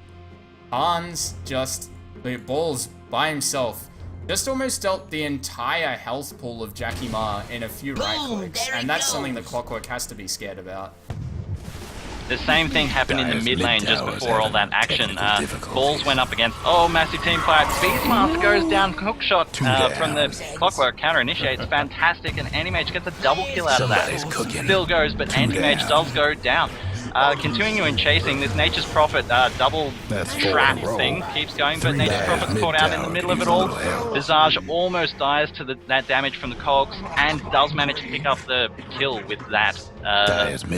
Hans just, the balls by himself, just almost dealt the entire health pool of Jackie Ma in a few right clicks. And that's something that Clockwork has to be scared about. The same thing happened in the mid lane just before all that action. Balls went up against, massive team fight. Beastmaster goes down, hookshot from the Clockwork, counter initiates, fantastic, and Anti-Mage gets a double kill out of that. Still goes, but Anti-Mage does go down. Continuing chasing, this Nature's Prophet double trap thing keeps going, but Nature's Prophet's caught out in the middle of it all. Visage almost dies to that damage from the cogs, and does manage to pick up the kill with that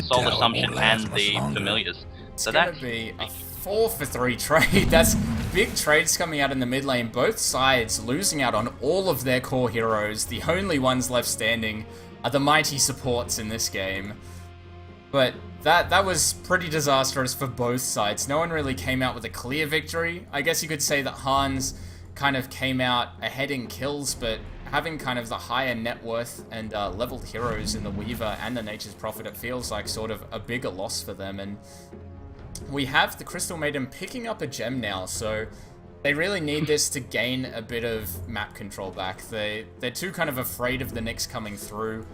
Soul Assumption and the Familiars. So that's gonna be a 4-for-3 trade. That's big trades coming out in the mid lane. Both sides losing out on all of their core heroes. The only ones left standing are the mighty supports in this game. But that was pretty disastrous for both sides. No one really came out with a clear victory. I guess you could say that Hans kind of came out ahead in kills, but having kind of the higher net worth and leveled heroes in the Weaver and the Nature's Prophet, it feels like sort of a bigger loss for them. And we have the Crystal Maiden picking up a gem now, so they really need this to gain a bit of map control back. They're too kind of afraid of the Nyx coming through.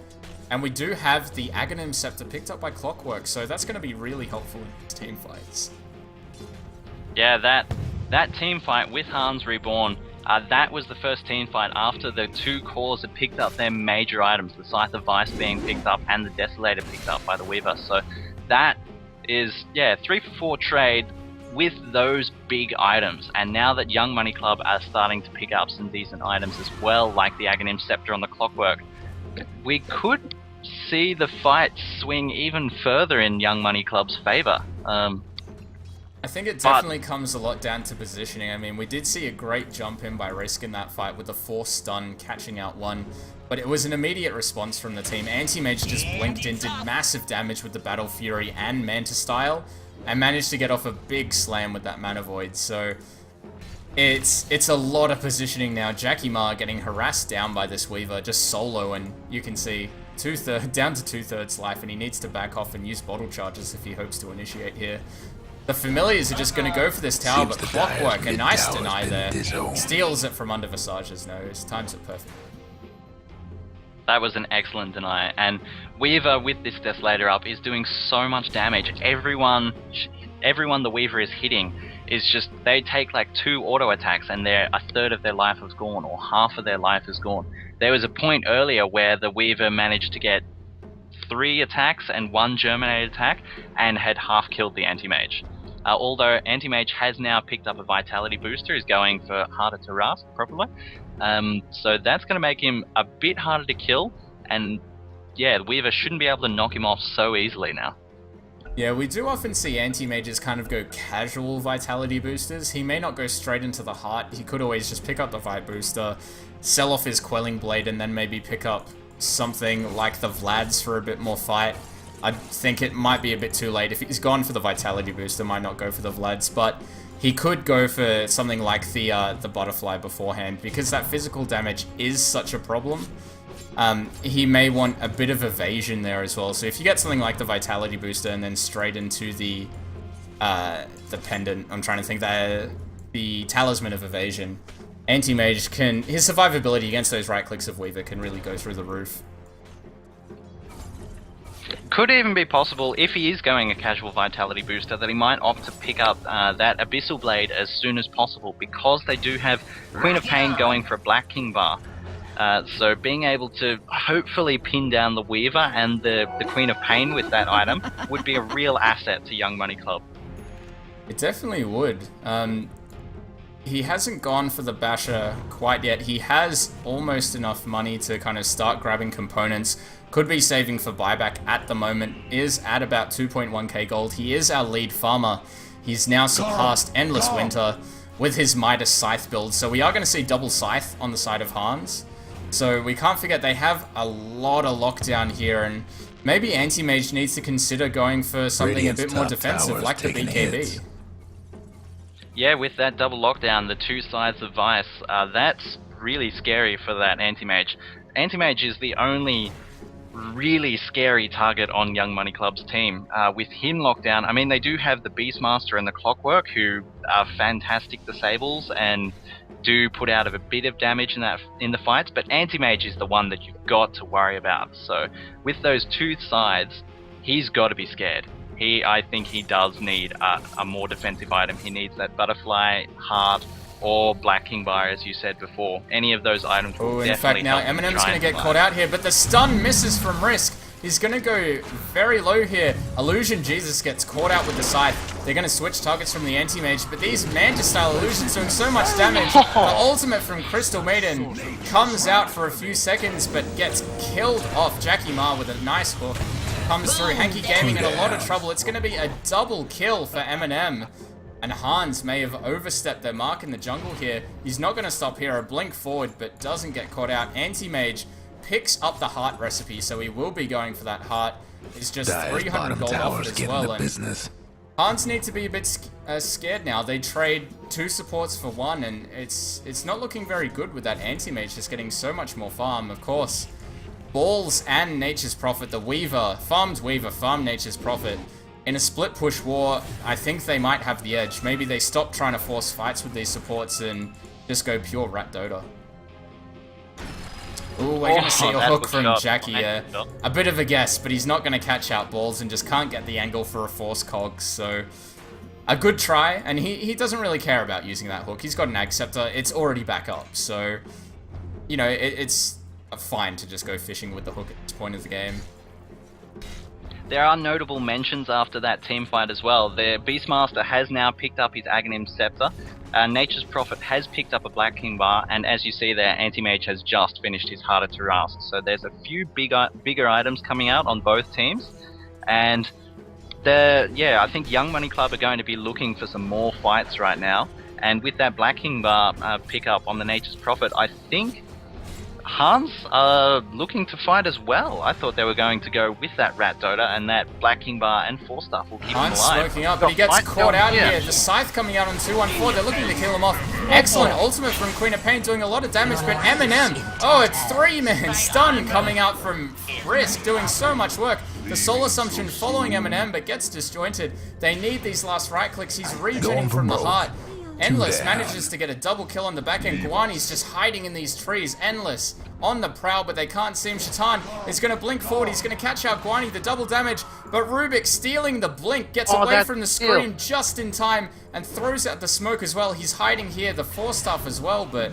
And we do have the Aghanim Scepter picked up by Clockwork, so that's going to be really helpful in these team fights. Yeah, that team fight with Hans Reborn, that was the first team fight after the two cores had picked up their major items, the Scythe of Vice being picked up and the Desolator picked up by the Weaver. So that is, 3-for-4 trade with those big items. And now that Young Money Club are starting to pick up some decent items as well, like the Aghanim Scepter on the Clockwork, we could see the fight swing even further in Young Money Club's favor. I think it definitely comes a lot down to positioning. I mean, we did see a great jump in by Risk in that fight with the force stun catching out one, but it was an immediate response from the team. Anti-Mage just blinked in, did massive damage with the Battle Fury and Manta Style, and managed to get off a big slam with that Mana Void. So it's a lot of positioning now. Jackie Ma getting harassed down by this Weaver, just solo, and you can see down to 2/3 life, and he needs to back off and use bottle charges if he hopes to initiate here. The Familiars are just going to go for this tower, but Clockwork, a nice deny there, steals it from under Visage's nose, times it perfect. That was an excellent deny, and Weaver with this Desolator up is doing so much damage. Everyone the Weaver is hitting is just, they take like 2 auto attacks and a third of their life is gone, or half of their life is gone. There was a point earlier where the Weaver managed to get 3 attacks and 1 Germinated attack and had half killed the Anti-Mage. Although Anti-Mage has now picked up a Vitality booster, is going for harder to rasp properly. So that's going to make him a bit harder to kill, and the Weaver shouldn't be able to knock him off so easily now. Yeah, we do often see Anti-Mages kind of go casual Vitality boosters. He may not go straight into the heart. He could always just pick up the Vite booster, sell off his Quelling Blade, and then maybe pick up something like the Vlad's for a bit more fight. I think it might be a bit too late. If he's gone for the Vitality booster, might not go for the Vlad's, but he could go for something like the Butterfly beforehand, because that physical damage is such a problem. He may want a bit of evasion there as well. So if you get something like the Vitality booster and then straight into the pendant, I'm trying to think, the Talisman of Evasion, Anti-Mage his survivability against those right clicks of Weaver can really go through the roof. Could even be possible, if he is going a casual Vitality booster, that he might opt to pick up that Abyssal Blade as soon as possible, because they do have Queen of Pain going for a Black King bar. So being able to hopefully pin down the Weaver and the Queen of Pain with that item would be a real asset to Young Money Club. It definitely would. he hasn't gone for the basher quite yet. He has almost enough money to kind of start grabbing components. Could be saving for buyback at the moment. Is at about 2.1k gold. He is our lead farmer. He's now surpassed Endless Winter with his Midas Scythe build. So we are going to see double Scythe on the side of Hans. So we can't forget they have a lot of lockdown here, and maybe Anti-Mage needs to consider going for something a bit more defensive, like the BKB. Yeah, with that double lockdown, the two sides of Vice, that's really scary for that Anti-Mage. Anti-Mage is the only really scary target on Young Money Club's team. With him locked down, I mean, they do have the Beastmaster and the Clockwork, who are fantastic disables and do put out a bit of damage in the fights, but Anti-Mage is the one that you've got to worry about. So with those two sides, he's got to be scared. I think he does need a more defensive item. He needs that Butterfly, Heart, or Black King Bar, as you said before. Any of those items will definitely help. In fact, now Eminem's going to get caught out here, but the stun misses from Risk. He's going to go very low here. Illusion Jesus gets caught out with the Scythe. They're going to switch targets from the Anti-Mage, but these Manta-style illusions doing so much damage. The ultimate from Crystal Maiden comes out for a few seconds, but gets killed off. Jackie Ma with a nice hook comes through. Hanky Gaming in a lot of trouble. It's going to be a double kill for Eminem. And Hans may have overstepped their mark in the jungle here. He's not going to stop here. A blink forward, but doesn't get caught out. Anti-Mage picks up the heart recipe, so he will be going for that heart. It's just 300 gold off it as well. And Hans need to be a bit scared now. They trade two supports for one, and it's not looking very good with that Anti-Mage just getting so much more farm. Of course, Balls and Nature's Prophet, the Weaver, farmed Nature's Prophet. In a split push war, I think they might have the edge. Maybe they stop trying to force fights with these supports and just go pure Rat Dota. Ooh, we're going to see a hook from Jackie. A bit of a guess, but he's not going to catch out Balls and just can't get the angle for a Force Cog. So, a good try, and he doesn't really care about using that hook. He's got an Ag Scepter. It's already back up. So, you know, it's fine to just go fishing with the hook at this point of the game. There are notable mentions after that team fight as well. The Beastmaster has now picked up his Aghanim Scepter, Nature's Prophet has picked up a Black King Bar, and as you see there, Anti-Mage has just finished his Harder to Rust. So there's a few bigger items coming out on both teams, and I think Young Money Club are going to be looking for some more fights right now. And with that Black King Bar pickup on the Nature's Prophet, I think Hans are looking to fight as well. I thought they were going to go with that Rat Dota, and that Black King Bar and Force Stuff will keep him alive. Hans smoking up, but he gets caught out here. The Scythe coming out on 214. They're looking to kill him off. Excellent ultimate from Queen of Pain, doing a lot of damage, but Eminem, it's 3-man stun coming out from Risk, doing so much work. The Soul Assumption following Eminem, but gets disjointed. They need these last right clicks. He's regenerating from the heart. Endless manages to get a double kill on the back end. Guani's just hiding in these trees. Endless on the prowl, but they can't see him. Shaitan is going to blink forward. He's going to catch out Guani, the double damage. But Rubik stealing the blink, gets away from the screen just in time and throws out the smoke as well. He's hiding here, the Force Stuff as well, but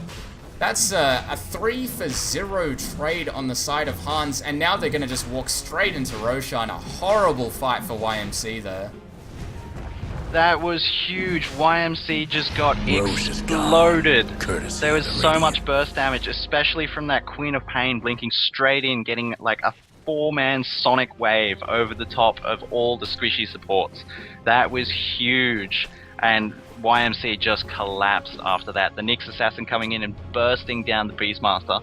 that's a 3-for-0 trade on the side of Hans. And now they're going to just walk straight into Roshan. A horrible fight for YMC there. That was huge. YMC just got exploded. There was so much burst damage, especially from that Queen of Pain blinking straight in, getting like a 4-man sonic wave over the top of all the squishy supports. That was huge. And YMC just collapsed after that. The Nyx Assassin coming in and bursting down the Beastmaster.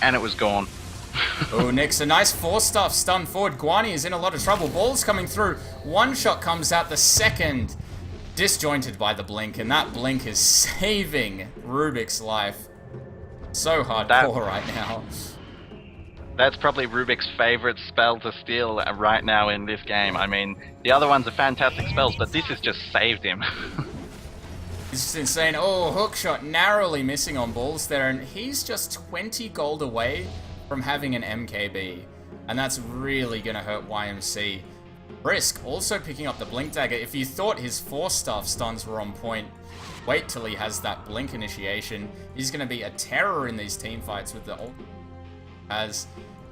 And it was gone. Oh, Nyx, a nice Force Stuff stun forward. Guani is in a lot of trouble. Ball's coming through. One shot comes out. The second disjointed by the blink, and that blink is saving Rubik's life. So hardcore right now. That's probably Rubik's favorite spell to steal right now in this game. I mean, the other ones are fantastic spells, but this has just saved him. It's just insane. Oh, hook shot narrowly missing on Balls there, and he's just 20 gold away from having an MKB, and that's really gonna hurt YMC. Risk also picking up the Blink Dagger. If you thought his Force Stuff stuns were on point, wait till he has that Blink initiation. He's gonna be a terror in these team fights with the ult. As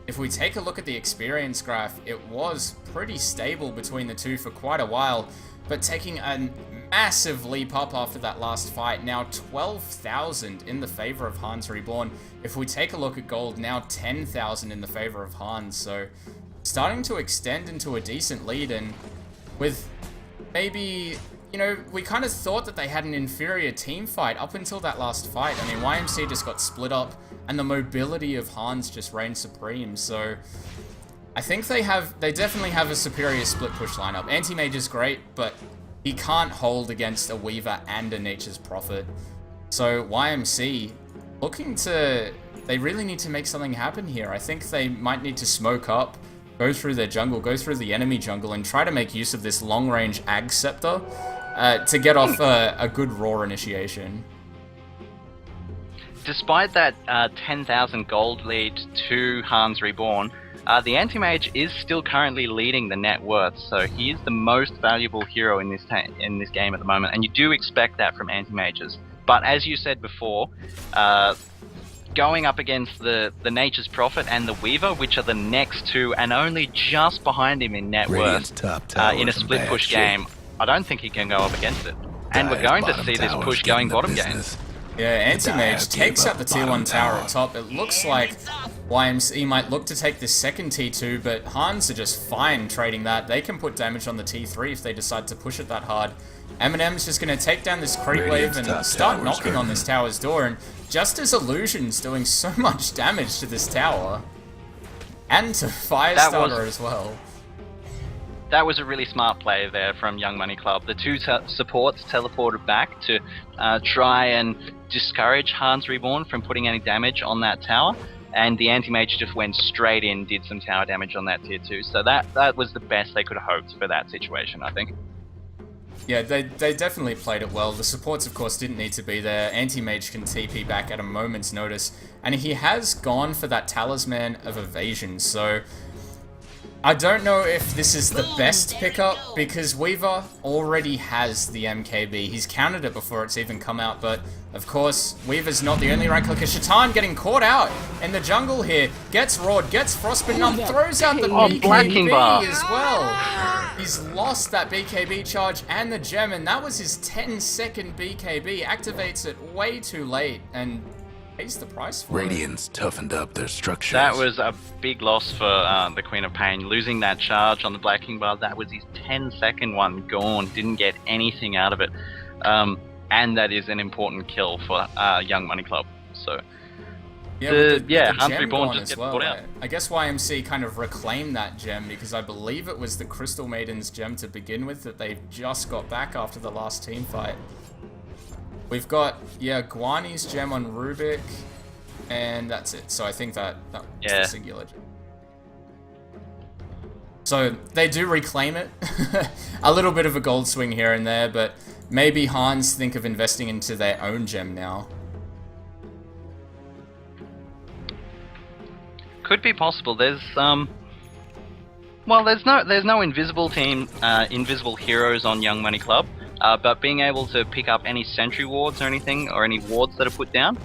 if we take a look at the experience graph, it was pretty stable between the two for quite a while, but taking a massive leap up after that last fight. Now 12,000 in the favor of Hans Reborn. If we take a look at gold, now 10,000 in the favor of Hans. So starting to extend into a decent lead, and with maybe, you know, we kind of thought that they had an inferior team fight up until that last fight. I mean, YMC just got split up and the mobility of Hans just reigned supreme. So I think they definitely have a superior split push lineup. Anti-Mage is great, but he can't hold against a Weaver and a Nature's Prophet. So YMC they really need to make something happen here. I think they might need to smoke up, go through their jungle, go through the enemy jungle, and try to make use of this long-range Ag Scepter to get off a good Raw initiation. Despite that 10,000 gold lead to Hans Reborn, the Anti-Mage is still currently leading the net worth, so he is the most valuable hero in this game at the moment, and you do expect that from Anti-Mages. But as you said before, going up against the Nature's Prophet and the Weaver, which are the next two, and only just behind him in net worth, in a split push game, I don't think he can go up against it. And we're going to see this push going bottom game. Yeah, Anti-Mage takes out the tier 1 tower at top. It looks like YMC might look to take this second T2, but Hans are just fine trading that. They can put damage on the T3 if they decide to push it that hard. Eminem's just going to take down this creep wave and start knocking on this tower's door, and just as Illusion's doing so much damage to this tower. And to Firestarter as well. That was a really smart play there from Young Money Club. The two supports teleported back to try and discourage Hans Reborn from putting any damage on that tower, and the Anti-Mage just went straight in, did some tower damage on that tier 2. So that was the best they could have hoped for that situation, I think. Yeah, they definitely played it well. The supports, of course, didn't need to be there. Anti-Mage can TP back at a moment's notice, and he has gone for that Talisman of Evasion, so I don't know if this is the best pickup, because Weaver already has the MKB. He's countered it before it's even come out, but of course, Weaver's not the only right-clicker. Shaitan getting caught out in the jungle here. Gets Roared, gets Frostbitten up, throws out the BKB as well. He's lost that BKB charge and the gem, and that was his 10-second BKB. Activates it way too late, and pays the price for Radiant's toughened up their structures. That was a big loss for the Queen of Pain. Losing that charge on the Black King Bar, that was his 10-second one gone. Didn't get anything out of it. And that is an important kill for Young Money Club. So, Hans Reborn just gets put out. I guess YMC kind of reclaimed that gem, because I believe it was the Crystal Maiden's gem to begin with that they just got back after the last team fight. We've got, Guani's gem on Rubik, and that's it. So I think that was the singular gem. So they do reclaim it. A little bit of a gold swing here and there, but maybe Hans think of investing into their own gem now. Could be possible. There's there's no invisible team, invisible heroes on Young Money Club. But being able to pick up any sentry wards or anything, or any wards that are put down,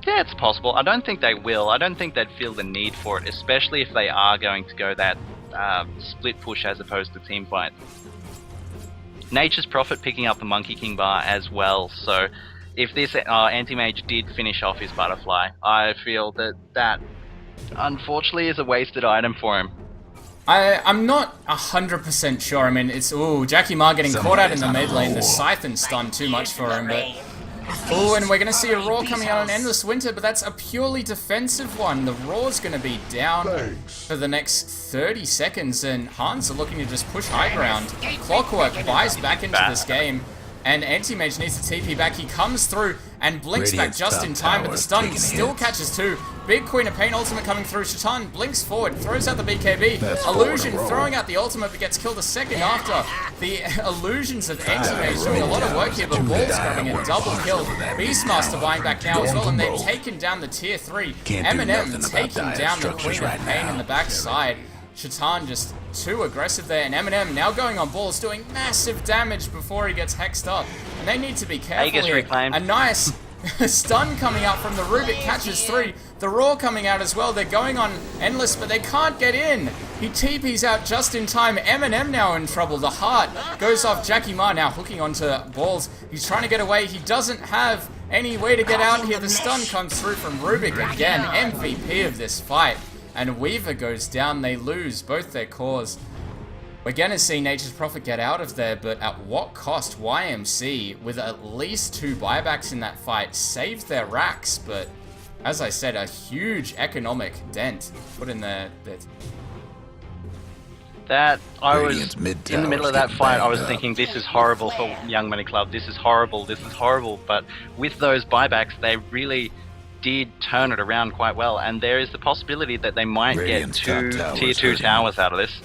it's possible. I don't think they will. I don't think they'd feel the need for it, especially if they are going to go that split push as opposed to team fight. Nature's Prophet picking up the Monkey King bar as well, so if this Anti-Mage did finish off his Butterfly, I feel that unfortunately is a wasted item for him. I'm not 100% sure. I mean, it's Jackie Ma getting caught out in the mid lane. The Scythe and stun too much for him, but and we're gonna see a Roar coming out on Endless Winter, but that's a purely defensive one. The Roar's gonna be down for the next 30 seconds, and Hans are looking to just push high ground. Clockwork buys back into this game, and Anti-Mage needs to TP back. He comes through and blinks back just in time, but the stun still catches two. Big Queen of Pain ultimate coming through. Shaitan blinks forward, throws out the BKB. Illusion throwing out the ultimate, but gets killed a second after. The illusions of Anti-Mage doing a lot of work here, but Ball's grabbing a double kill. Beastmaster buying back now as well, and they've taken down the tier 3. Eminem taking down the Queen of Pain in the backside. Shaitan just too aggressive there, and Eminem now going on Balls, doing massive damage before he gets hexed up. And they need to be careful here. A nice stun coming out from the Rubik, catches 3, The Roar coming out as well. They're going on Endless, but they can't get in. He TP's out just in time. Eminem now in trouble. The heart goes off. Jackie Ma now hooking onto balls. He's trying to get away. He doesn't have any way to get out here. The stun comes through from Rubik again. MVP of this fight. And Weaver goes down. They lose both their cores. We're going to see Nature's Prophet get out of there, but at what cost? YMC, with at least 2 buybacks in that fight, saved their racks, but as I said, a huge economic dent put in there. That I was in the middle of that fight. I was thinking, this is horrible for Young Money Club. This is horrible. This is horrible. But with those buybacks, they really did turn it around quite well. And there is the possibility that they might get 2 tier 2 towers out of this.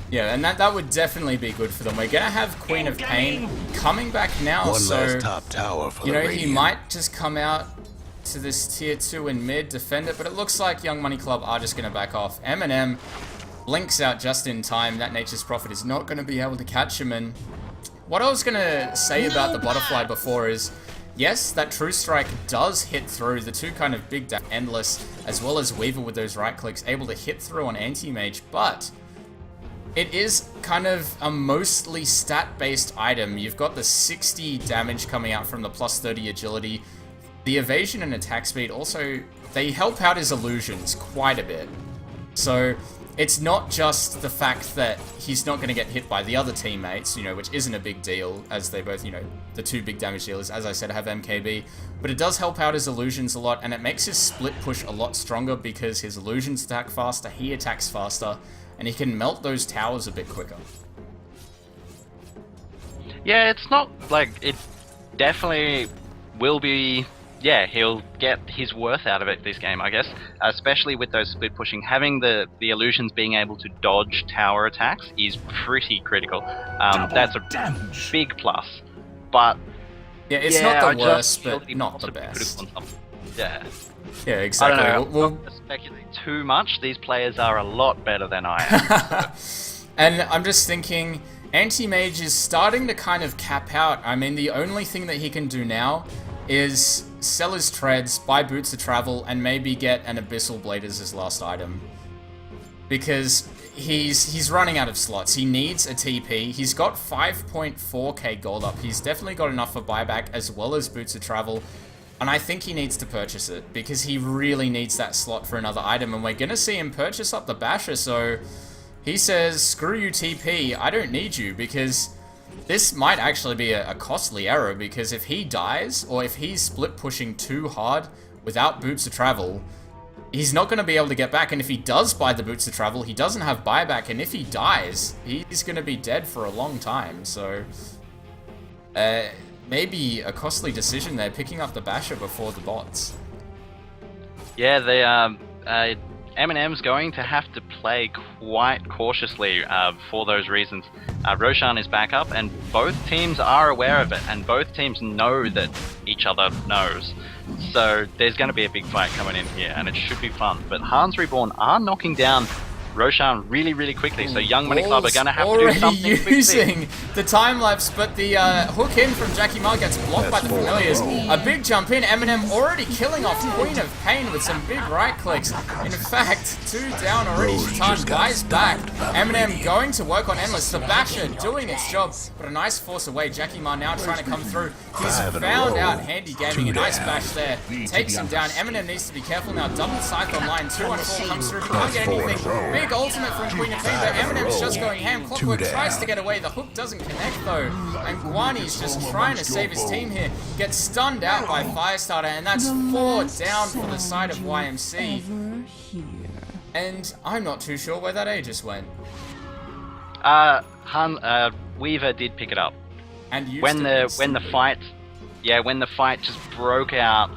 Yeah, and that would definitely be good for them. We're gonna have Queen of Pain coming back now, so top tower for you know he might just come out to this tier 2 in mid, defend it, but it looks like Young Money Club are just gonna back off. Eminem blinks out just in time. That Nature's Prophet is not gonna be able to catch him. And what I was gonna say about the Butterfly before is, yes, that True Strike does hit through. The 2 kind of big Endless, as well as Weaver with those right clicks, able to hit through on Anti-Mage, but it is kind of a mostly stat-based item. You've got the 60 damage coming out from the plus 30 agility. The evasion and attack speed also, they help out his illusions quite a bit. So it's not just the fact that he's not going to get hit by the other teammates, you know, which isn't a big deal, as they both, you know, the 2 big damage dealers, as I said, have MKB. But it does help out his illusions a lot, and it makes his split push a lot stronger because his illusions attack faster, he attacks faster, and he can melt those towers a bit quicker. Yeah, it's not like it definitely will be. Yeah, he'll get his worth out of it this game, I guess. Especially with those split pushing, having the illusions being able to dodge tower attacks is pretty critical. That's a big plus. But yeah, it's not the worst, but not the best. Yeah. Yeah, exactly. I don't know, not to speculate too much. These players are a lot better than I am. And I'm just thinking, Anti-Mage is starting to kind of cap out. I mean, the only thing that he can do now is sell his treads, buy boots of travel, and maybe get an Abyssal Blade as his last item. Because he's running out of slots. He needs a TP. He's got 5.4k gold up. He's definitely got enough for buyback as well as boots of travel. And I think he needs to purchase it, because he really needs that slot for another item, and we're going to see him purchase up the Basher, so he says, screw you TP, I don't need you, because this might actually be a costly error, because if he dies, or if he's split pushing too hard without boots of travel, he's not going to be able to get back, and if he does buy the boots of travel, he doesn't have buyback, and if he dies, he's going to be dead for a long time, so maybe a costly decision there, picking up the Basher before the bots. Yeah, Eminem's going to have to play quite cautiously for those reasons. Roshan is back up, and both teams are aware of it, and both teams know that each other knows. So there's going to be a big fight coming in here, and it should be fun. But Hans Reborn are knocking down Roshan really, really quickly, so Young Money Club are going to have to do something using quickly. The time lapse, but the hook in from Jackie Ma gets blocked by the Familiars. A big jump in, Eminem already killing off Queen of Pain with some big right clicks. In fact, 2 down already. Shaitan buys back. Eminem going to work on Endless. The Basher doing its job, but a nice force away. Jackie Ma now trying to come through. He's found out Handy Gaming. A nice bash there. Takes him down. Eminem needs to be careful now. Double Scythe on line. 2-on-4 comes through. Can't get anything. Big ultimate from Queen of Pain, but Eminem's just going ham. Clockwork tries to get away. The hook doesn't connect though. And Guani's just trying to save his team here. Gets stunned out by Firestarter, and that's 4 down for the side of YMC. And I'm not too sure where that A just went. Weaver did pick it up. And when the fight just broke out,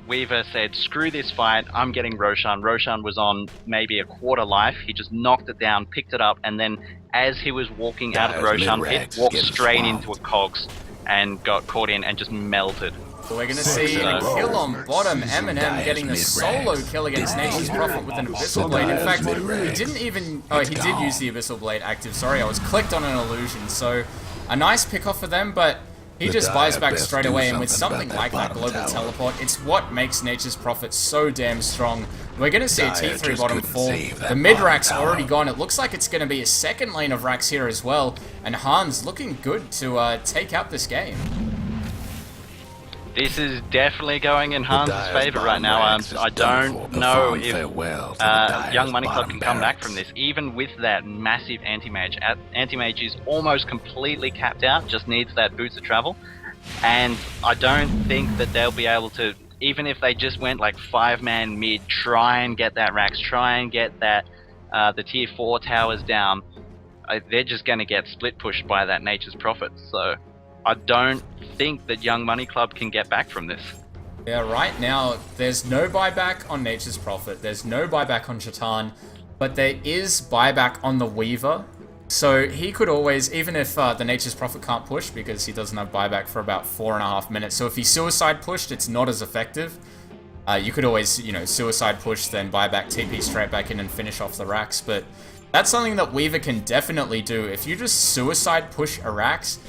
Weaver said, screw this fight, I'm getting Roshan. Roshan was on maybe a quarter life. He just knocked it down, picked it up, and then as he was walking out of Roshan, it walked straight into a cogs and got caught in and just melted. So we're going to see a kill on bottom. Eminem getting the solo kill against Nature's Prophet with an Abyssal Blade. In fact, he didn't even... Oh, he did use the Abyssal Blade active. Sorry, I was clicked on an illusion. So a nice pick off for them, but He just buys back straight away, and with something like that global teleport, it's what makes Nature's Prophet so damn strong. We're going to see a T3 bottom fall. The mid-rack's already gone. It looks like it's going to be a second lane of racks here as well, and Hans looking good to take out this game. This is definitely going in Hans' favour right now. I don't know if Young Money Club can come back from this, even with that massive anti-mage. Anti-mage is almost completely capped out, just needs that boots of travel. And I don't think that they'll be able to, even if they just went like 5-man mid, try and get that racks, try and get that the tier 4 towers down, they're just going to get split pushed by that Nature's Prophet. So I don't think that Young Money Club can get back from this. Yeah, right now, there's no buyback on Nature's Prophet, there's no buyback on Shaitan, but there is buyback on the Weaver. So he could always, even if the Nature's Prophet can't push, because he doesn't have buyback for about 4.5 minutes, so if he suicide pushed, it's not as effective. You could always, you know, suicide push, then buyback, TP straight back in and finish off the racks, but that's something that Weaver can definitely do. If you just suicide push a racks,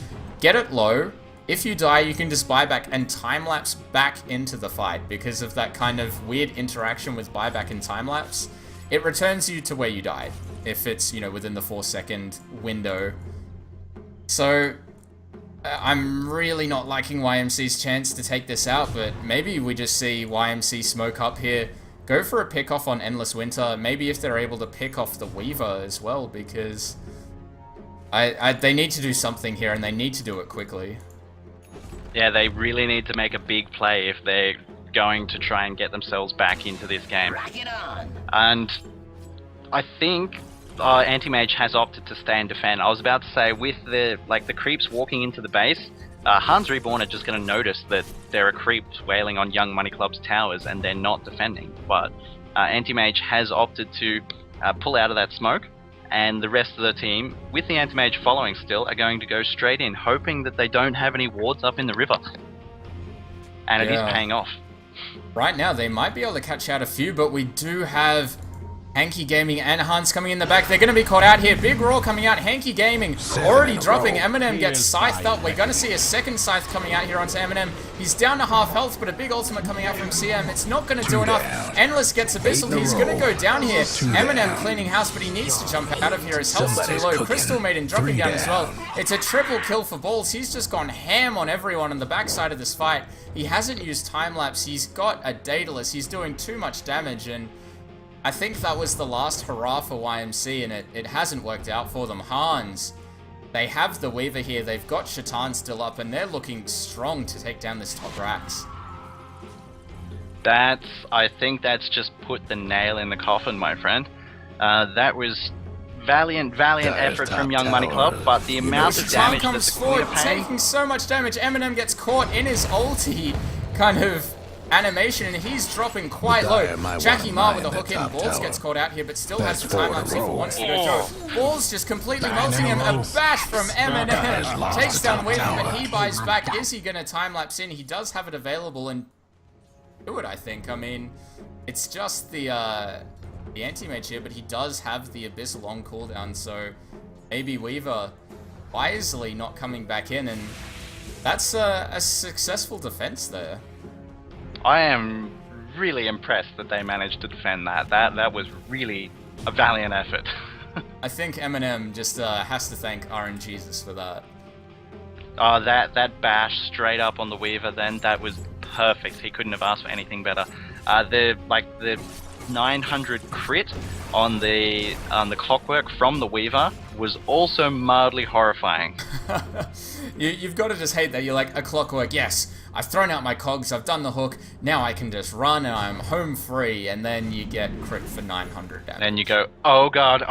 get it low. If you die, you can just buyback and time-lapse back into the fight because of that kind of weird interaction with buyback and time-lapse. It returns you to where you died, if it's, you know, within the 4-second window. So, I'm really not liking YMC's chance to take this out, but maybe we just see YMC smoke up here, go for a pick-off on Endless Winter, maybe if they're able to pick off the Weaver as well, because they need to do something here, and they need to do it quickly. Yeah, they really need to make a big play if they're going to try and get themselves back into this game. And I think Anti-Mage has opted to stay and defend. I was about to say, with the creeps walking into the base, Hans Reborn are just going to notice that there are creeps wailing on Young Money Club's towers and they're not defending. But Anti-Mage has opted to pull out of that smoke, and the rest of the team, with the Anti-Mage following still, are going to go straight in, hoping that they don't have any wards up in the river. And it is paying off. Right now, they might be able to catch out a few, but we do have Hanky Gaming and Hans coming in the back. They're going to be caught out here. Big Roar coming out. Hanky Gaming already dropping. Eminem gets scythed up. We're going to see a second scythe coming out here onto Eminem. He's down to half health, but a big ultimate coming out from CM. It's not going to do enough. Endless gets Abyssal. He's going to go down here. Eminem cleaning house, but he needs to jump out of here. His health's too low. Crystal Maiden dropping down as well. It's a triple kill for Balls. He's just gone ham on everyone on the backside of this fight. He hasn't used time-lapse. He's got a Daedalus. He's doing too much damage, and I think that was the last hurrah for YMC, and it hasn't worked out for them. Hans, they have the Weaver here, they've got Shaitan still up, and they're looking strong to take down this top racks. I think that's just put the nail in the coffin, my friend. That was valiant effort from Young Money Club, but the amount of damage that the Queen of Pain... taking so much damage. Eminem gets caught in his ulti, kind of animation, and he's dropping quite low. Jackie Ma with a hook in. Balls gets caught out here, but still has the time lapse if he wants to go through. Balls just completely melting him. A bash from Eminem. Takes down Weaver, but he buys back. Is he going to time lapse in? He does have it available and do it, I think. I mean, it's just the anti-mage here, but he does have the Abyssal on cooldown, so maybe Weaver wisely not coming back in, and that's a successful defense there. I am really impressed that they managed to defend that. That was really a valiant effort. I think Eminem just has to thank RNGesus for that. That bash straight up on the Weaver then, that was perfect. He couldn't have asked for anything better. The 900 crit on the Clockwork from the Weaver was also mildly horrifying. You've got to just hate that. You're like, a Clockwork, yes, I've thrown out my cogs, I've done the hook, now I can just run and I'm home free, and then you get crit for 900 damage. Then you go, oh god,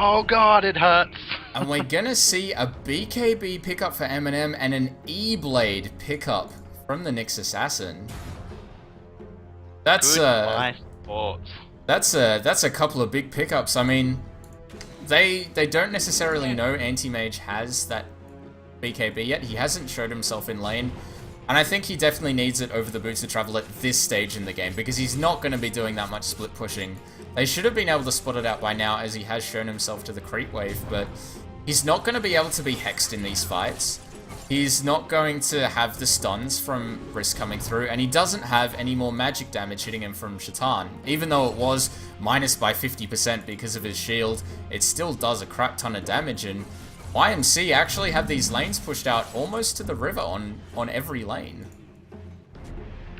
it hurts. And we're gonna see a BKB pickup for Eminem and an E-Blade pickup from the Nyx Assassin. That's that's a couple of big pickups. I mean, they don't necessarily know Anti-Mage has that BKB yet. He hasn't showed himself in lane. And I think he definitely needs it over the boots of travel at this stage in the game, because he's not going to be doing that much split pushing. They should have been able to spot it out by now, as he has shown himself to the creep wave, but he's not going to be able to be hexed in these fights. He's not going to have the stuns from Risk coming through, and he doesn't have any more magic damage hitting him from Shaitan. Even though it was minus by 50% because of his shield, it still does a crap ton of damage, and YMC actually had these lanes pushed out almost to the river on every lane.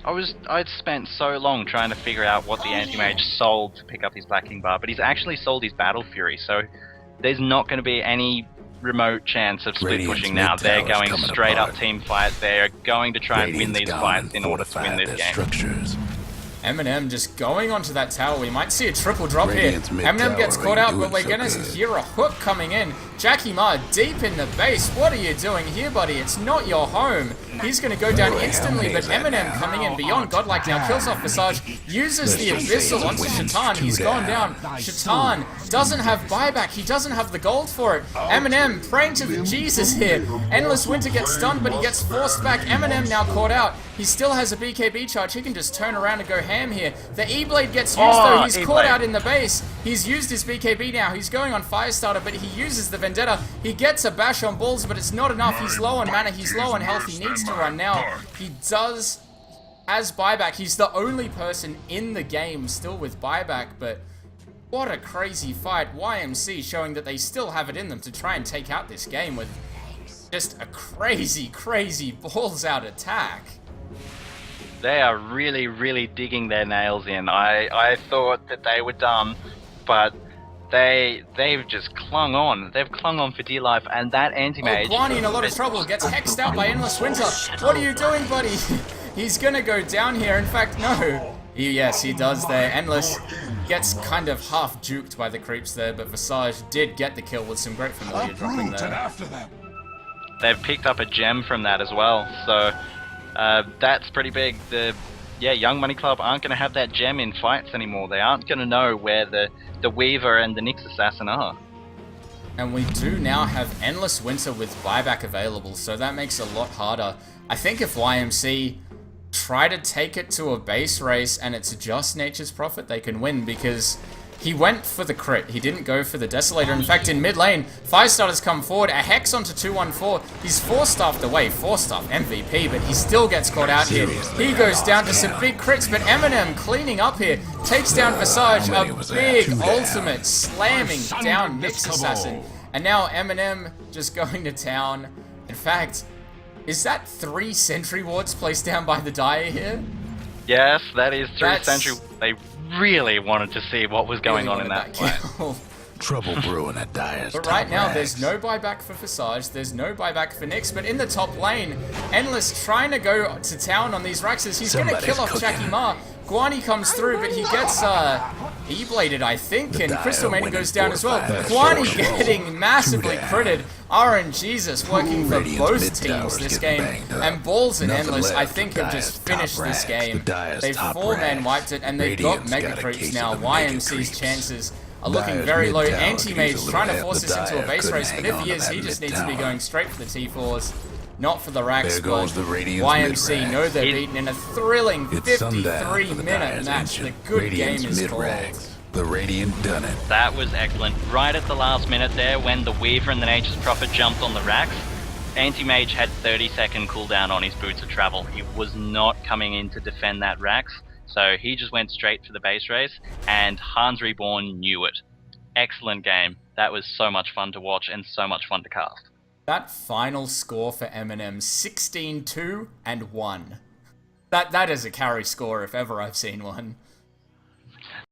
I'd spent so long trying to figure out what the Anti-Mage sold to pick up his Black King bar, but he's actually sold his Battle Fury, so there's not going to be any remote chance of split pushing now. They're going straight up team fight. They're going to try and win these fights in order to win this game. Structures. Eminem just going onto that tower. We might see a triple drop here. Eminem gets caught out, but we're going to hear a hook coming in. Jackie Ma deep in the base. What are you doing here, buddy? It's not your home. He's going to go down instantly, but Eminem coming in beyond Godlike now kills off Visage, uses the Abyssal onto Shaitan. He's gone down. Shaitan doesn't have buyback. He doesn't have the gold for it. Eminem praying to Jesus here. Endless Winter gets stunned, but he gets forced back. Eminem now caught out. He still has a BKB charge. He can just turn around and go ham here. The E-Blade gets used though. He's caught out in the base. He's used his BKB now. He's going on Firestarter, but he uses the Vendetta. He gets a bash on Bulls, but it's not enough. He's low on mana. He's low on health. He needs to run now. He does has buyback. He's the only person in the game still with buyback, but what a crazy fight. YMC showing that they still have it in them to try and take out this game with just a crazy, crazy balls out attack. They are really, really digging their nails in. I thought that they were done, but they've just clung on. They've clung on for dear life, and that Anti-Mage... Oh, Guani in a lot of trouble, gets hexed out by Endless Winter. What are you doing, buddy? He's gonna go down here. In fact, no. Yes, he does there. Endless gets kind of half juked by the creeps there, but Visage did get the kill with some great familiar dropping there. They've picked up a gem from that as well, so that's pretty big. Young Money Club aren't going to have that gem in fights anymore. They aren't going to know where the Weaver and the Nyx Assassin are. And we do now have Endless Winter with buyback available, so that makes it a lot harder. I think if YMC try to take it to a base race and it's just Nature's Prophet, they can win, because he went for the crit. He didn't go for the Desolator. In fact, in mid lane, Firestarter's come forward, a Hex onto 214. He's 4-staffed away, 4-staff MVP, but he still gets caught out here. He goes down to some big crits, but Eminem cleaning up here, takes down Visage, a big ultimate slamming down Nyx Assassin. And now Eminem just going to town. In fact, is that 3 sentry wards placed down by the Dire here? Yes, that is 3 sentry. They really wanted to see what was going on in that fight. Trouble brewing at Dire's. But right now, there's no buyback for Visage, there's no buyback for Nyx, but in the top lane, Endless trying to go to town on these Raxes. He's going to kill off Jackie Ma. Guani comes through, but he gets E-bladed, I think, and Crystal Maiden goes down as well. Guani getting massively critted. RNGesus working for both teams this game, and Balls and Endless, I think, have just finished this game. They've 4-man wiped it, and they've got Mega Creeps now. YMC's chances are looking very low. Anti-Mage trying to force this into a base race, but if he is, he just needs to be going straight for the T4s. Not for the Rax, but YMC know they're beaten in a thrilling 53-minute match. The good game is called. The Radiant done it. That was excellent. Right at the last minute there, when the Weaver and the Nature's Prophet jumped on the Rax, Anti-Mage had 30-second cooldown on his Boots of Travel. He was not coming in to defend that Rax, so he just went straight for the base race, and Hans Reborn knew it. Excellent game. That was so much fun to watch and so much fun to cast. That final score for Eminem, 16-2 and 1. That is a carry score if ever I've seen one.